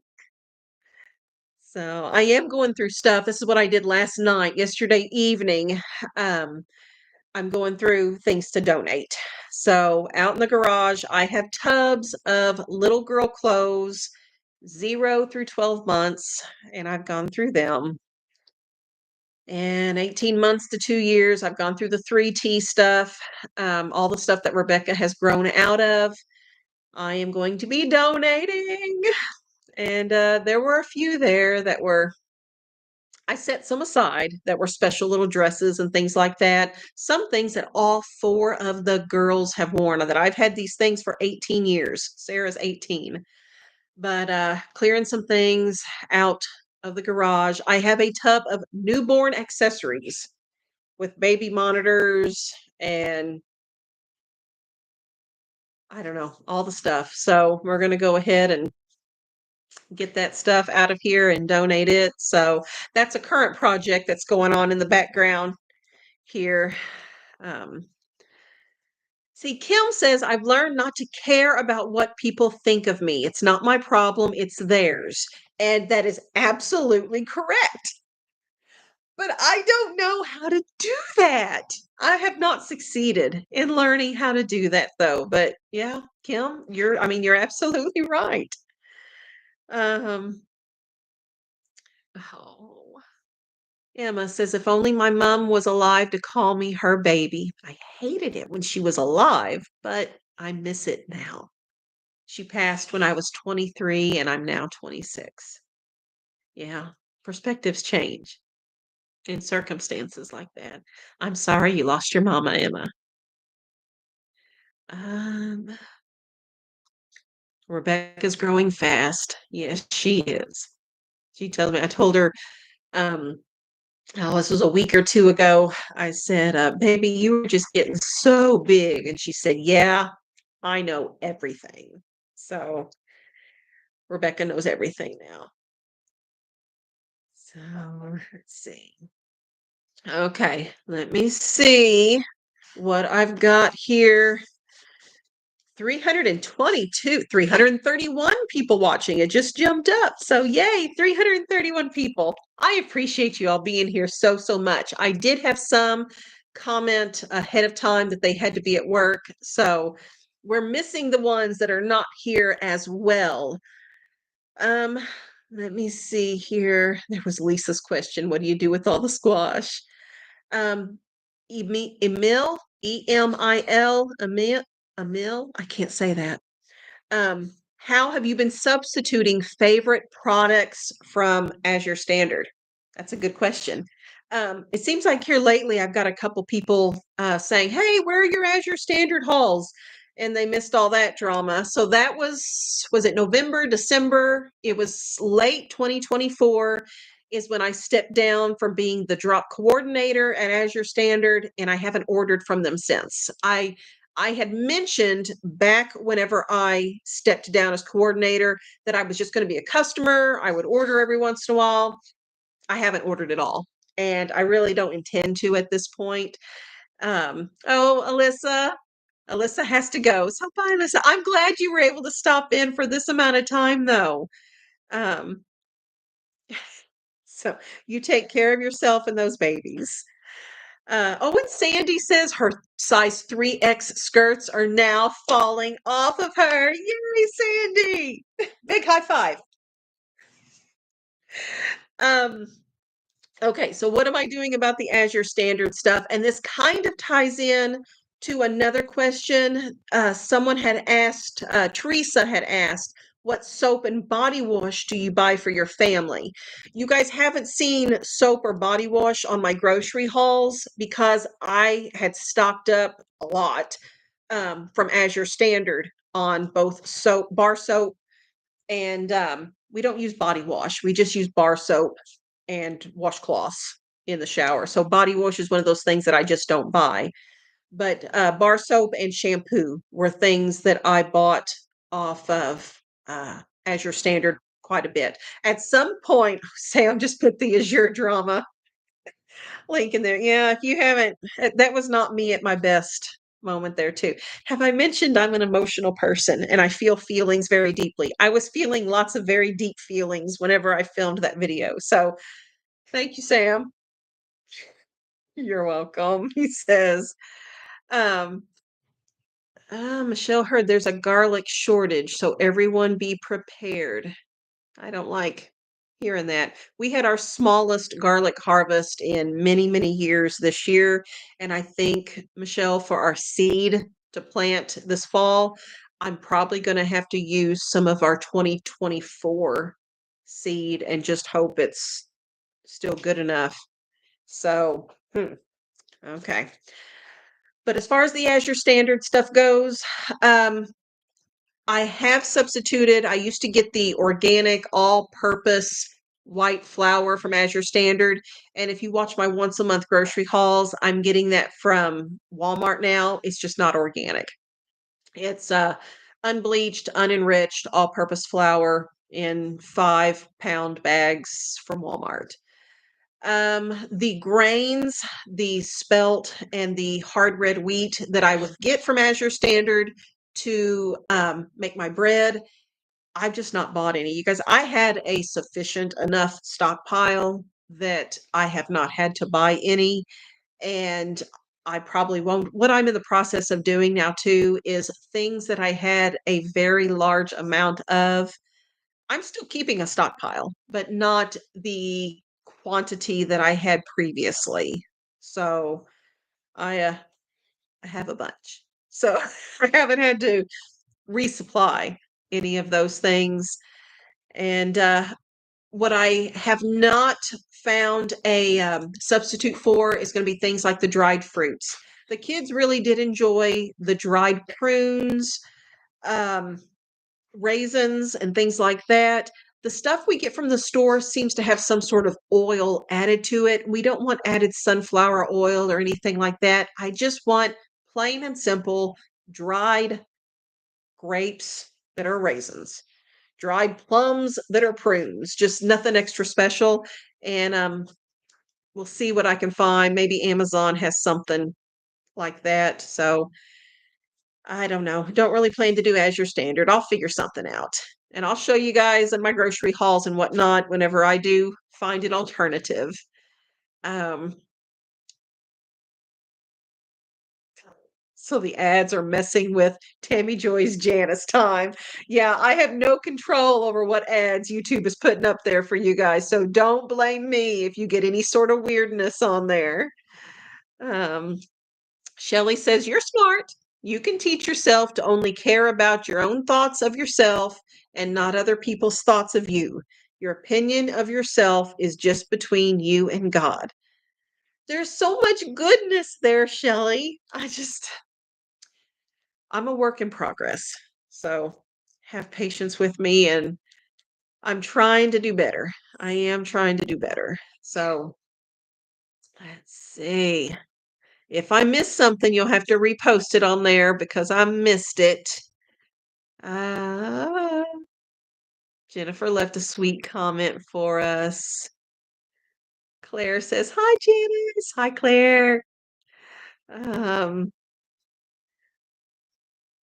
So, I am going through stuff. This is what I did last night, yesterday evening. Um, I'm going through things to donate. So, out in the garage, I have tubs of little girl clothes, 0 through 12 months, and I've gone through them. And 18 months to 2 years, I've gone through the 3T stuff, all the stuff that Rebekah has grown out of. I am going to be donating. And there were a few there that were, I set some aside that were special little dresses and things like that. Some things that all 4 of the girls have worn, that I've had these things for 18 years. Sarah's 18. But clearing some things out of the garage. I have a tub of newborn accessories with baby monitors and I don't know, all the stuff. So we're going to go ahead and get that stuff out of here and donate it. So that's a current project that's going on in the background here. Um, See, Kim says, I've learned not to care about what people think of me. It's not my problem, it's theirs. And that is absolutely correct. But I don't know how to do that. I have not succeeded in learning how to do that though. But yeah, Kim, you're absolutely right. Um, oh, Emma says, if only my mom was alive to call me her baby. I hated it when she was alive, but I miss it now. She passed when I was 23 and I'm now 26. Yeah, perspectives change in circumstances like that. I'm sorry you lost your mama, Emma. Um, Rebekah's growing fast. Yes, she is. She tells me, I told her, um, oh, this was a week or two ago. I said, baby, you were just getting so big. And she said, yeah, I know everything. So Rebekah knows everything now. So let's see. Okay, let me see what I've got here. 331 people watching. It just jumped up. So yay, 331 people. I appreciate you all being here so, so much. I did have some comment ahead of time that they had to be at work. So we're missing the ones that are not here as well. Let me see here. There was Lisa's question. What do you do with all the squash? Um, Emil, Emil, Emil, I can't say that. How have you been substituting favorite products from Azure Standard? That's a good question. It seems like here lately I've got a couple people saying, "Hey, where are your Azure Standard hauls?" And they missed all that drama. So that was it November, December? It was late 2024 is when I stepped down from being the drop coordinator at Azure Standard, and I haven't ordered from them since. I had mentioned back whenever I stepped down as coordinator that I was just going to be a customer. I would order every once in a while. I haven't ordered at all, and I really don't intend to at this point. Oh, Alyssa has to go. So bye, Alyssa. I'm glad you were able to stop in for this amount of time, though. Um, so you take care of yourself and those babies. Oh, and Sandy says her size 3X skirts are now falling off of her. Yay, Sandy! Big high five. Um, okay, so what am I doing about the Azure Standard stuff? And this kind of ties in to another question. Someone had asked, Teresa had asked, what soap and body wash do you buy for your family? You guys haven't seen soap or body wash on my grocery hauls because I had stocked up a lot from Azure Standard on both soap, bar soap, and we don't use body wash. We just use bar soap and washcloths in the shower. So body wash is one of those things that I just don't buy. But bar soap and shampoo were things that I bought off of Azure Standard quite a bit. At some point, Sam just put the Azure drama link in there. Yeah, if you haven't, that was not me at my best moment there too. Have I mentioned I'm an emotional person and I feel feelings very deeply? I was feeling lots of very deep feelings whenever I filmed that video. So thank you, Sam. You're welcome. He says, um, Michelle heard there's a garlic shortage, so everyone be prepared. I don't like hearing that. We had our smallest garlic harvest in many, many years this year. And I think, Michelle, for our seed to plant this fall, I'm probably going to have to use some of our 2024 seed and just hope it's still good enough. So, okay. But as far as the Azure Standard stuff goes, I have substituted. I used to get the organic all-purpose white flour from Azure Standard. And if you watch my once a month grocery hauls, I'm getting that from Walmart now. It's just not organic. It's unbleached, unenriched, all-purpose flour in 5-pound bags from Walmart. The grains, the spelt and the hard red wheat that I would get from Azure Standard to make my bread, I've just not bought any. You guys, I had a sufficient enough stockpile that I have not had to buy any, and I probably won't. What I'm in the process of doing now too is things that I had a very large amount of. I'm still keeping a stockpile, but not the quantity that I had previously. So I have a bunch. So I haven't had to resupply any of those things. And what I have not found a substitute for is going to be things like the dried fruits. The kids really did enjoy the dried prunes, um, raisins, and things like that. The stuff we get from the store seems to have some sort of oil added to it. We don't want added sunflower oil or anything like that. I just want plain and simple dried grapes that are raisins, dried plums that are prunes, just nothing extra special. And we'll see what I can find. Maybe Amazon has something like that. So I don't know. Don't really plan to do as your standard. I'll figure something out. And I'll show you guys in my grocery hauls and whatnot whenever I do find an alternative. Um, so the ads are messing with Tammy Joy's Janice time. Yeah, I have no control over what ads YouTube is putting up there for you guys. So don't blame me if you get any sort of weirdness on there. Um, Shelley says, "You're smart. You can teach yourself to only care about your own thoughts of yourself and not other people's thoughts of you. Your opinion of yourself is just between you and God." There's so much goodness there, Shelley. I'm a work in progress. So have patience with me, and I'm trying to do better. I am trying to do better. So let's see. If I miss something, you'll have to repost it on there because I missed it. Uh, Jennifer left a sweet comment for us. Claire says, "Hi, Janice." Hi, Claire. Um,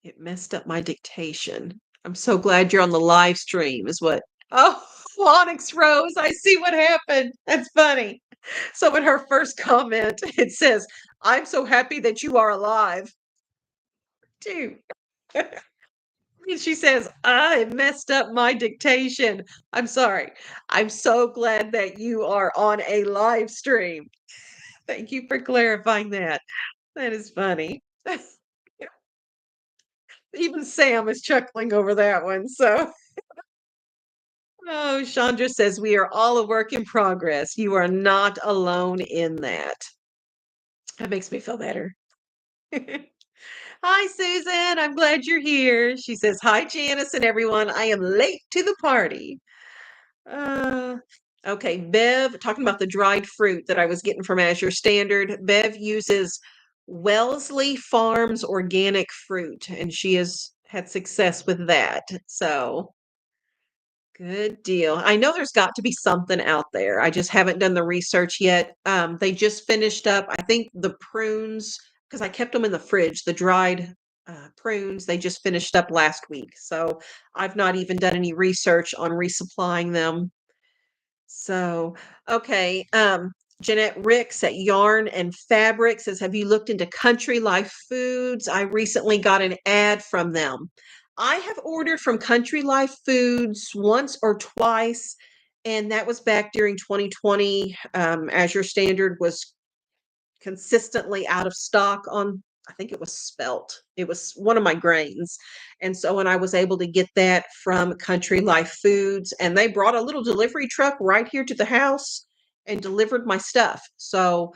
it messed up my dictation. I'm so glad you're on the live stream, is what. Oh, Onyx Rose, I see what happened. That's funny. So in her first comment, it says, "I'm so happy that you are alive." Dude. And she says, "I messed up my dictation. I'm sorry. I'm so glad that you are on a live stream." Thank you for clarifying that. That is funny. Even Sam is chuckling over that one. So, oh, Chandra says, "We are all a work in progress. You are not alone in that." That makes me feel better. Hi, Susan. I'm glad you're here. She says, "Hi, Janice and everyone. I am late to the party." Uh, okay, Bev, talking about the dried fruit that I was getting from Azure Standard. Bev uses Wellesley Farms organic fruit, and she has had success with that. So good deal. I know there's got to be something out there. I just haven't done the research yet. They just finished up, I think, the prunes because I kept them in the fridge. The dried prunes, they just finished up last week. So I've not even done any research on resupplying them. So, okay. Jeanette Ricks at Yarn and Fabric says, "Have you looked into Country Life Foods? I recently got an ad from them." I have ordered from Country Life Foods once or twice, and that was back during 2020. Azure Standard was consistently out of stock on, I think it was spelt. It was one of my grains. And so when I was able to get that from Country Life Foods, and they brought a little delivery truck right here to the house and delivered my stuff. So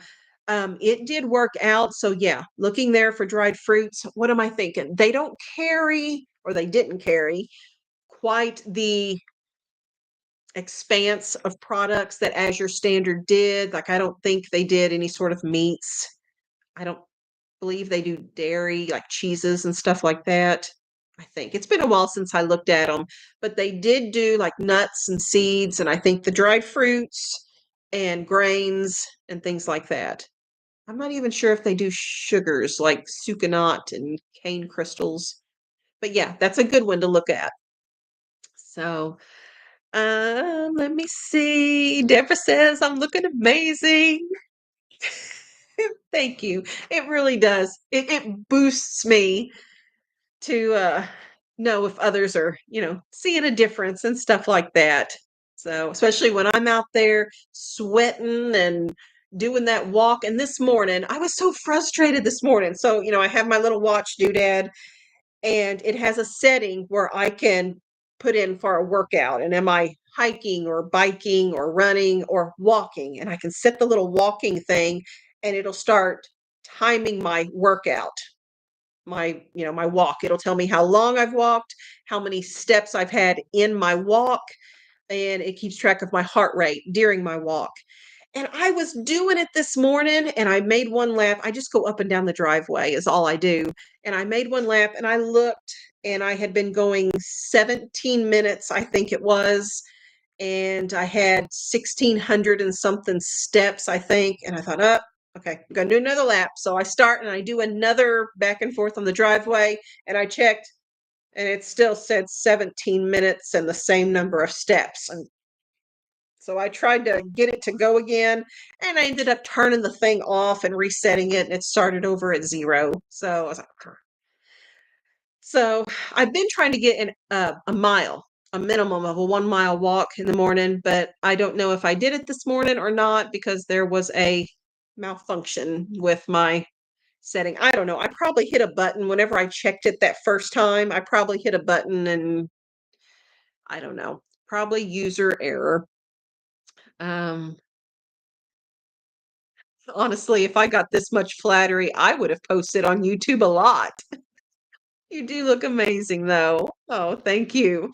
it did work out. So yeah, looking there for dried fruits. What am I thinking? They don't carry, or they didn't carry quite the expanse of products that Azure Standard did. Like I don't think they did any sort of meats. I don't believe they do dairy, like cheeses and stuff like that. I think it's been a while since I looked at them, but they did do like nuts and seeds, and I think the dried fruits and grains and things like that. I'm not even sure if they do sugars like sucanat and cane crystals, but yeah, that's a good one to look at. So, let me see. Deborah says I'm looking amazing. Thank you. It really does. It boosts me to know if others are, seeing a difference and stuff like that. So, especially when I'm out there sweating and doing that walk. And this morning, I was so frustrated this morning. So, I have my little watch doodad, and it has a setting where I can put in for a workout. And am I hiking or biking or running or walking? And I can set the little walking thing, and it'll start timing my workout, my walk. It'll tell me how long I've walked, how many steps I've had in my walk, and it keeps track of my heart rate during my walk. And I was doing it this morning and I made one lap. I just go up and down the driveway is all I do. And I made one lap and I looked and I had been going 17 minutes, I think it was. And I had 1,600 and something steps, I think. And I thought, oh, okay, I'm going to do another lap. So I start and I do another back and forth on the driveway. And I checked and it still said 17 minutes and the same number of steps. And so I tried to get it to go again, and I ended up turning the thing off and resetting it, and it started over at 0. So I was like, "Huh." So I've been trying to get a mile, a minimum of a 1-mile walk in the morning, but I don't know if I did it this morning or not because there was a malfunction with my setting. I don't know. I probably hit a button whenever I checked it that first time. I probably hit a button and I don't know, probably user error. Um, Honestly, if I got this much flattery, I would have posted on YouTube a lot. You do look amazing, though. Oh, thank you.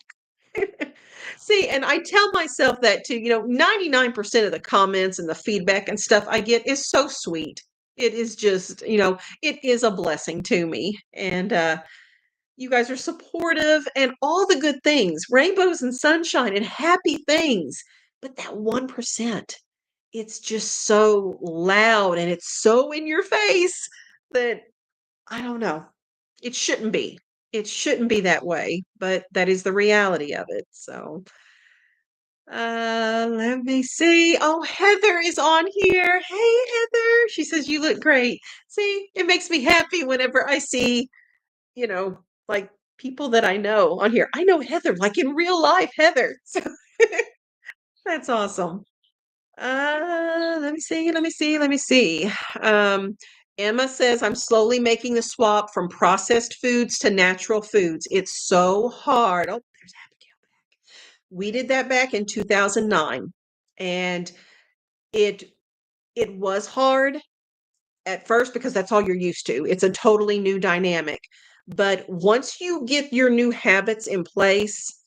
See, and I tell myself that too. 99% of the comments and the feedback and stuff I get is so sweet. It is just, it is a blessing to me. And you guys are supportive and all the good things, rainbows and sunshine and happy things. But that 1%, it's just so loud and it's so in your face that I don't know. It shouldn't be. It shouldn't be that way, but that is the reality of it. So, let me see. Oh, Heather is on here. Hey, Heather. She says you look great. See, it makes me happy whenever I see, you know, like people that I know on here. I know Heather, like in real life, Heather. So that's awesome. Let me see. Emma says, I'm slowly making the swap from processed foods to natural foods. It's so hard. Oh, there's Abigail. We did that back in 2009, and it it was hard at first because that's all you're used to. It's a totally new dynamic. But once you get your new habits in place,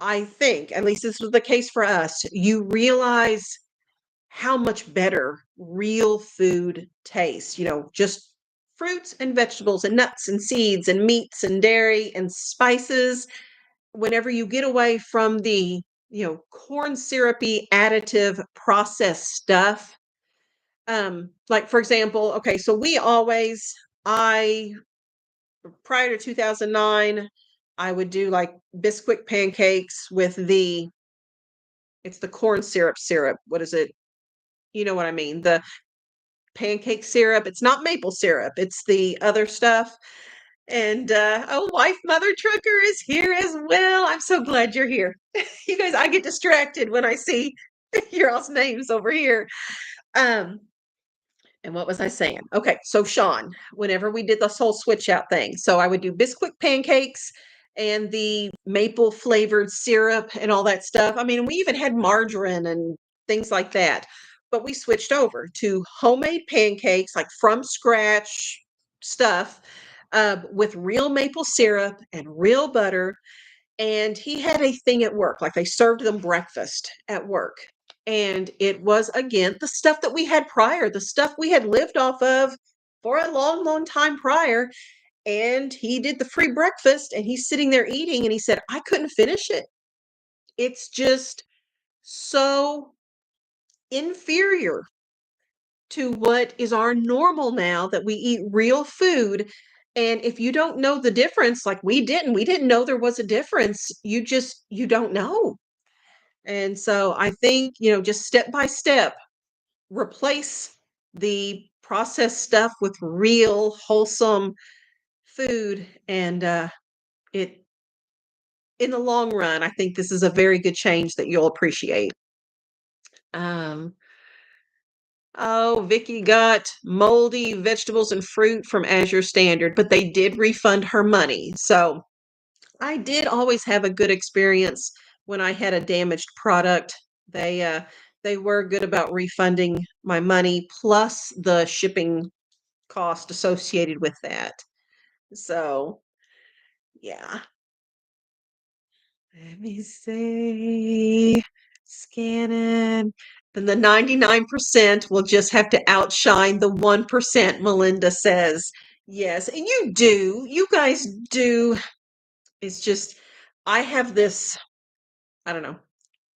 I think, at least this was the case for us, you realize how much better real food tastes, just fruits and vegetables and nuts and seeds and meats and dairy and spices. Whenever you get away from the, corn syrupy additive processed stuff, like for example, okay, so I prior to 2009, I would do like Bisquick pancakes with it's the corn syrup. What is it? You know what I mean? The pancake syrup. It's not maple syrup, it's the other stuff. And wife mother trucker is here as well. I'm so glad you're here. You guys, I get distracted when I see your all's names over here. Um, and what was I saying? Okay, so Shawn, whenever we did this whole switch out thing, so I would do Bisquick pancakes and the maple flavored syrup and all that stuff. I mean, we even had margarine and things like that. But we switched over to homemade pancakes, like from scratch stuff, with real maple syrup and real butter. And he had a thing at work, like they served them breakfast at work. And it was, again, the stuff that we had prior, the stuff we had lived off of for a long, long time prior. And he did the free breakfast and he's sitting there eating and he said, I couldn't finish it. It's just so inferior to what is our normal now that we eat real food. And if you don't know the difference, like we didn't know there was a difference. You don't know. And so I think, just step by step, replace the processed stuff with real wholesome food. And it in the long run, I think this is a very good change that you'll appreciate. Um, oh, Vicky got moldy vegetables and fruit from Azure Standard, but they did refund her money. So I did always have a good experience when I had a damaged product. They were good about refunding my money plus the shipping cost associated with that. So, yeah. Let me see. Scanning. Then the 99% will just have to outshine the 1%, Melinda says. Yes, and you do. You guys do. It's just, I have this, I don't know.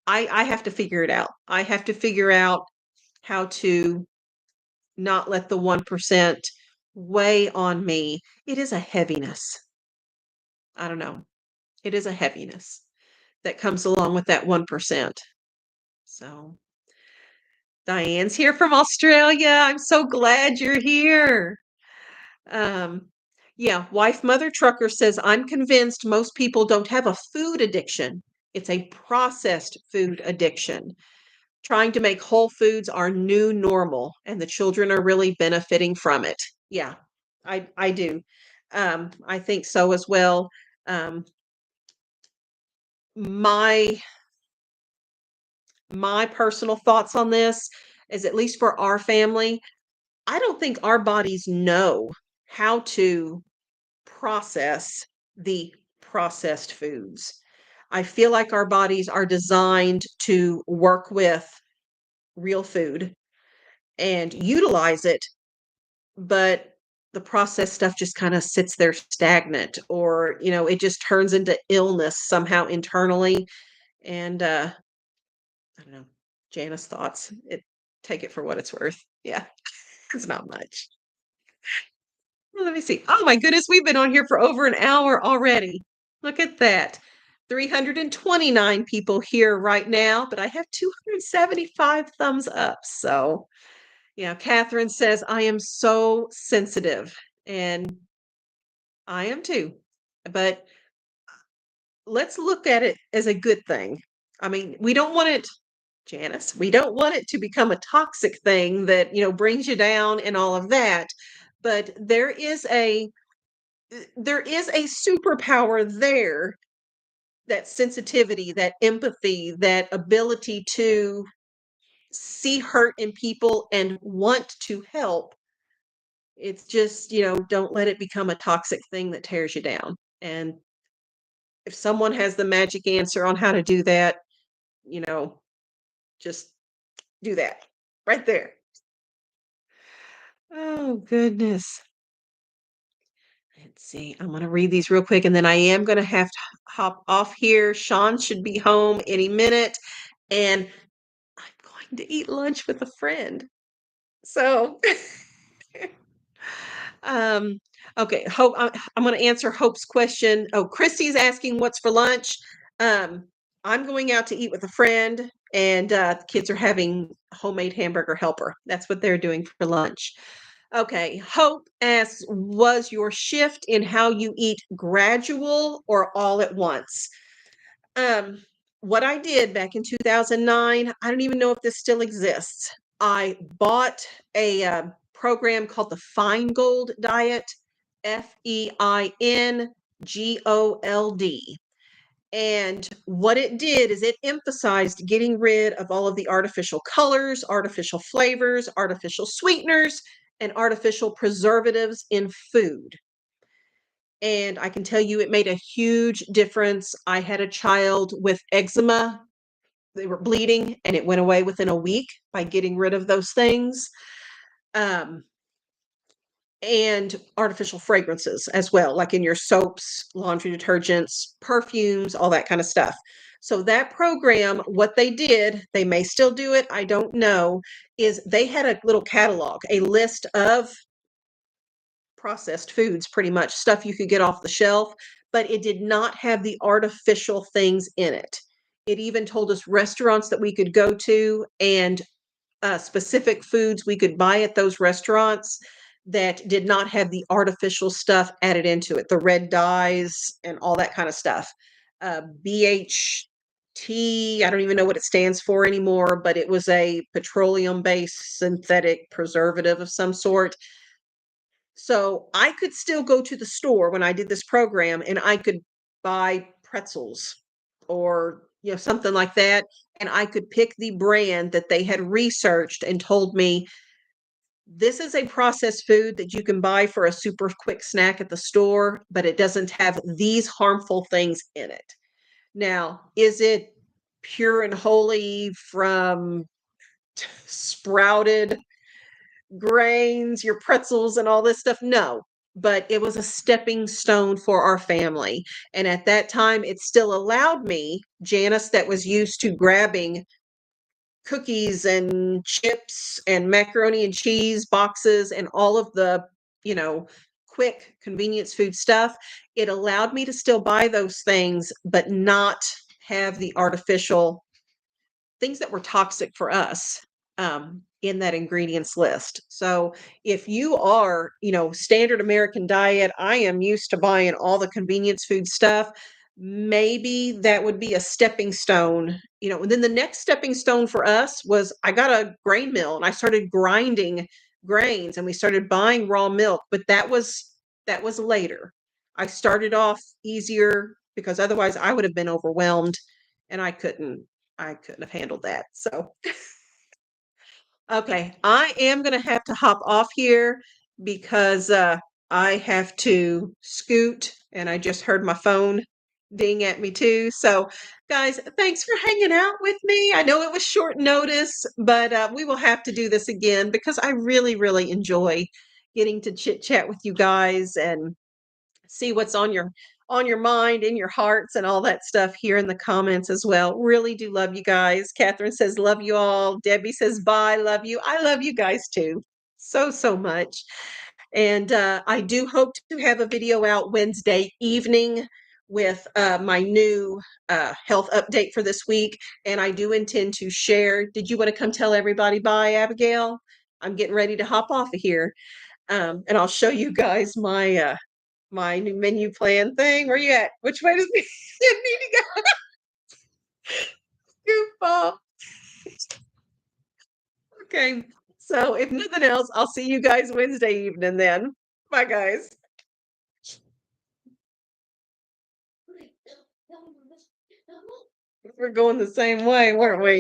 I have to figure it out. I have to figure out how to not let the 1% weigh on me. It is a heaviness. I don't know. It is a heaviness that comes along with that 1%. So, Diane's here from Australia. I'm so glad you're here. Um, yeah, wife mother trucker says, I'm convinced most people don't have a food addiction. It's a processed food addiction. Trying to make whole foods our new normal, and the children are really benefiting from it. Yeah, I do. I think so as well. Um, my my personal thoughts on this is, at least for our family, I don't think our bodies know how to process the processed foods. I feel like our bodies are designed to work with real food and utilize it, but the processed stuff just kind of sits there stagnant, or it just turns into illness somehow internally. And I don't know. Janice thoughts. Take it for what it's worth. Yeah, it's not much. Well, let me see. Oh my goodness, we've been on here for over an hour already. Look at that. 329 people here right now, but I have 275 thumbs up. So, yeah, Catherine says, I am so sensitive, and I am too. But let's look at it as a good thing. I mean, we don't want it, Janice, we don't want it to become a toxic thing that, brings you down and all of that. But there is a superpower there, that sensitivity, that empathy, that ability to see hurt in people and want to help. It's just, don't let it become a toxic thing that tears you down. And if someone has the magic answer on how to do that, you know, just do that right there. Oh, goodness. Let's see. I'm going to read these real quick, and then I am going to have to hop off here. Shawn should be home any minute, and I'm going to eat lunch with a friend. So, um, okay. Hope I'm going to answer Hope's question. Oh, Christy's asking what's for lunch. Um, I'm going out to eat with a friend, and the kids are having homemade hamburger helper. That's what they're doing for lunch. Okay, Hope asks, was your shift in how you eat gradual or all at once? Um, what I did back in 2009, I don't even know if this still exists. I bought a program called the Feingold Diet, Feingold. And what it did is it emphasized getting rid of all of the artificial colors, artificial flavors, artificial sweeteners, and artificial preservatives in food. And I can tell you it made a huge difference. I had a child with eczema. They were bleeding, and it went away within a week by getting rid of those things. Um, and artificial fragrances as well, like in your soaps, laundry detergents, perfumes, all that kind of stuff. So that program, what they did, they may still do it, I don't know, is they had a little catalog, a list of processed foods, pretty much stuff you could get off the shelf, but it did not have the artificial things in it. It even told us restaurants that we could go to, and specific foods we could buy at those restaurants that did not have the artificial stuff added into it, the red dyes and all that kind of stuff. BHT, I don't even know what it stands for anymore, but it was a petroleum based synthetic preservative of some sort. So I could still go to the store when I did this program, and I could buy pretzels or something like that, and I could pick the brand that they had researched and told me This is a processed food that you can buy for a super quick snack at the store, but it doesn't have these harmful things in it. Now, is it pure and holy from sprouted grains, your pretzels, and all this stuff? No, but it was a stepping stone for our family. And at that time, it still allowed me, Janice, that was used to grabbing cookies and chips and macaroni and cheese boxes and all of the, you know, quick convenience food stuff. It allowed me to still buy those things, but not have the artificial things that were toxic for us in that ingredients list. So if you are, standard American diet, I am used to buying all the convenience food stuff. Maybe that would be a stepping stone, and then the next stepping stone for us was I got a grain mill and I started grinding grains and we started buying raw milk, but that was later. I started off easier because otherwise I would have been overwhelmed and I couldn't have handled that. So, okay, I am going to have to hop off here because I have to scoot and I just heard my phone ding at me too. So, guys, thanks for hanging out with me. I know it was short notice, but we will have to do this again because I really, really enjoy getting to chit chat with you guys and see what's on your mind, in your hearts, and all that stuff here in the comments as well. Really do love you guys. Catherine says, love you all. Debbie says, bye, love you. I love you guys too. So, so much. And I do hope to have a video out Wednesday evening with my new health update for this week. And I do intend to share. Did you want to come tell everybody bye, Abigail? I'm getting ready to hop off of here. And I'll show you guys my new menu plan thing. Where you at? Which way does it need to go? Goofball. Okay. So if nothing else, I'll see you guys Wednesday evening then. Bye, guys. We're going the same way, weren't we?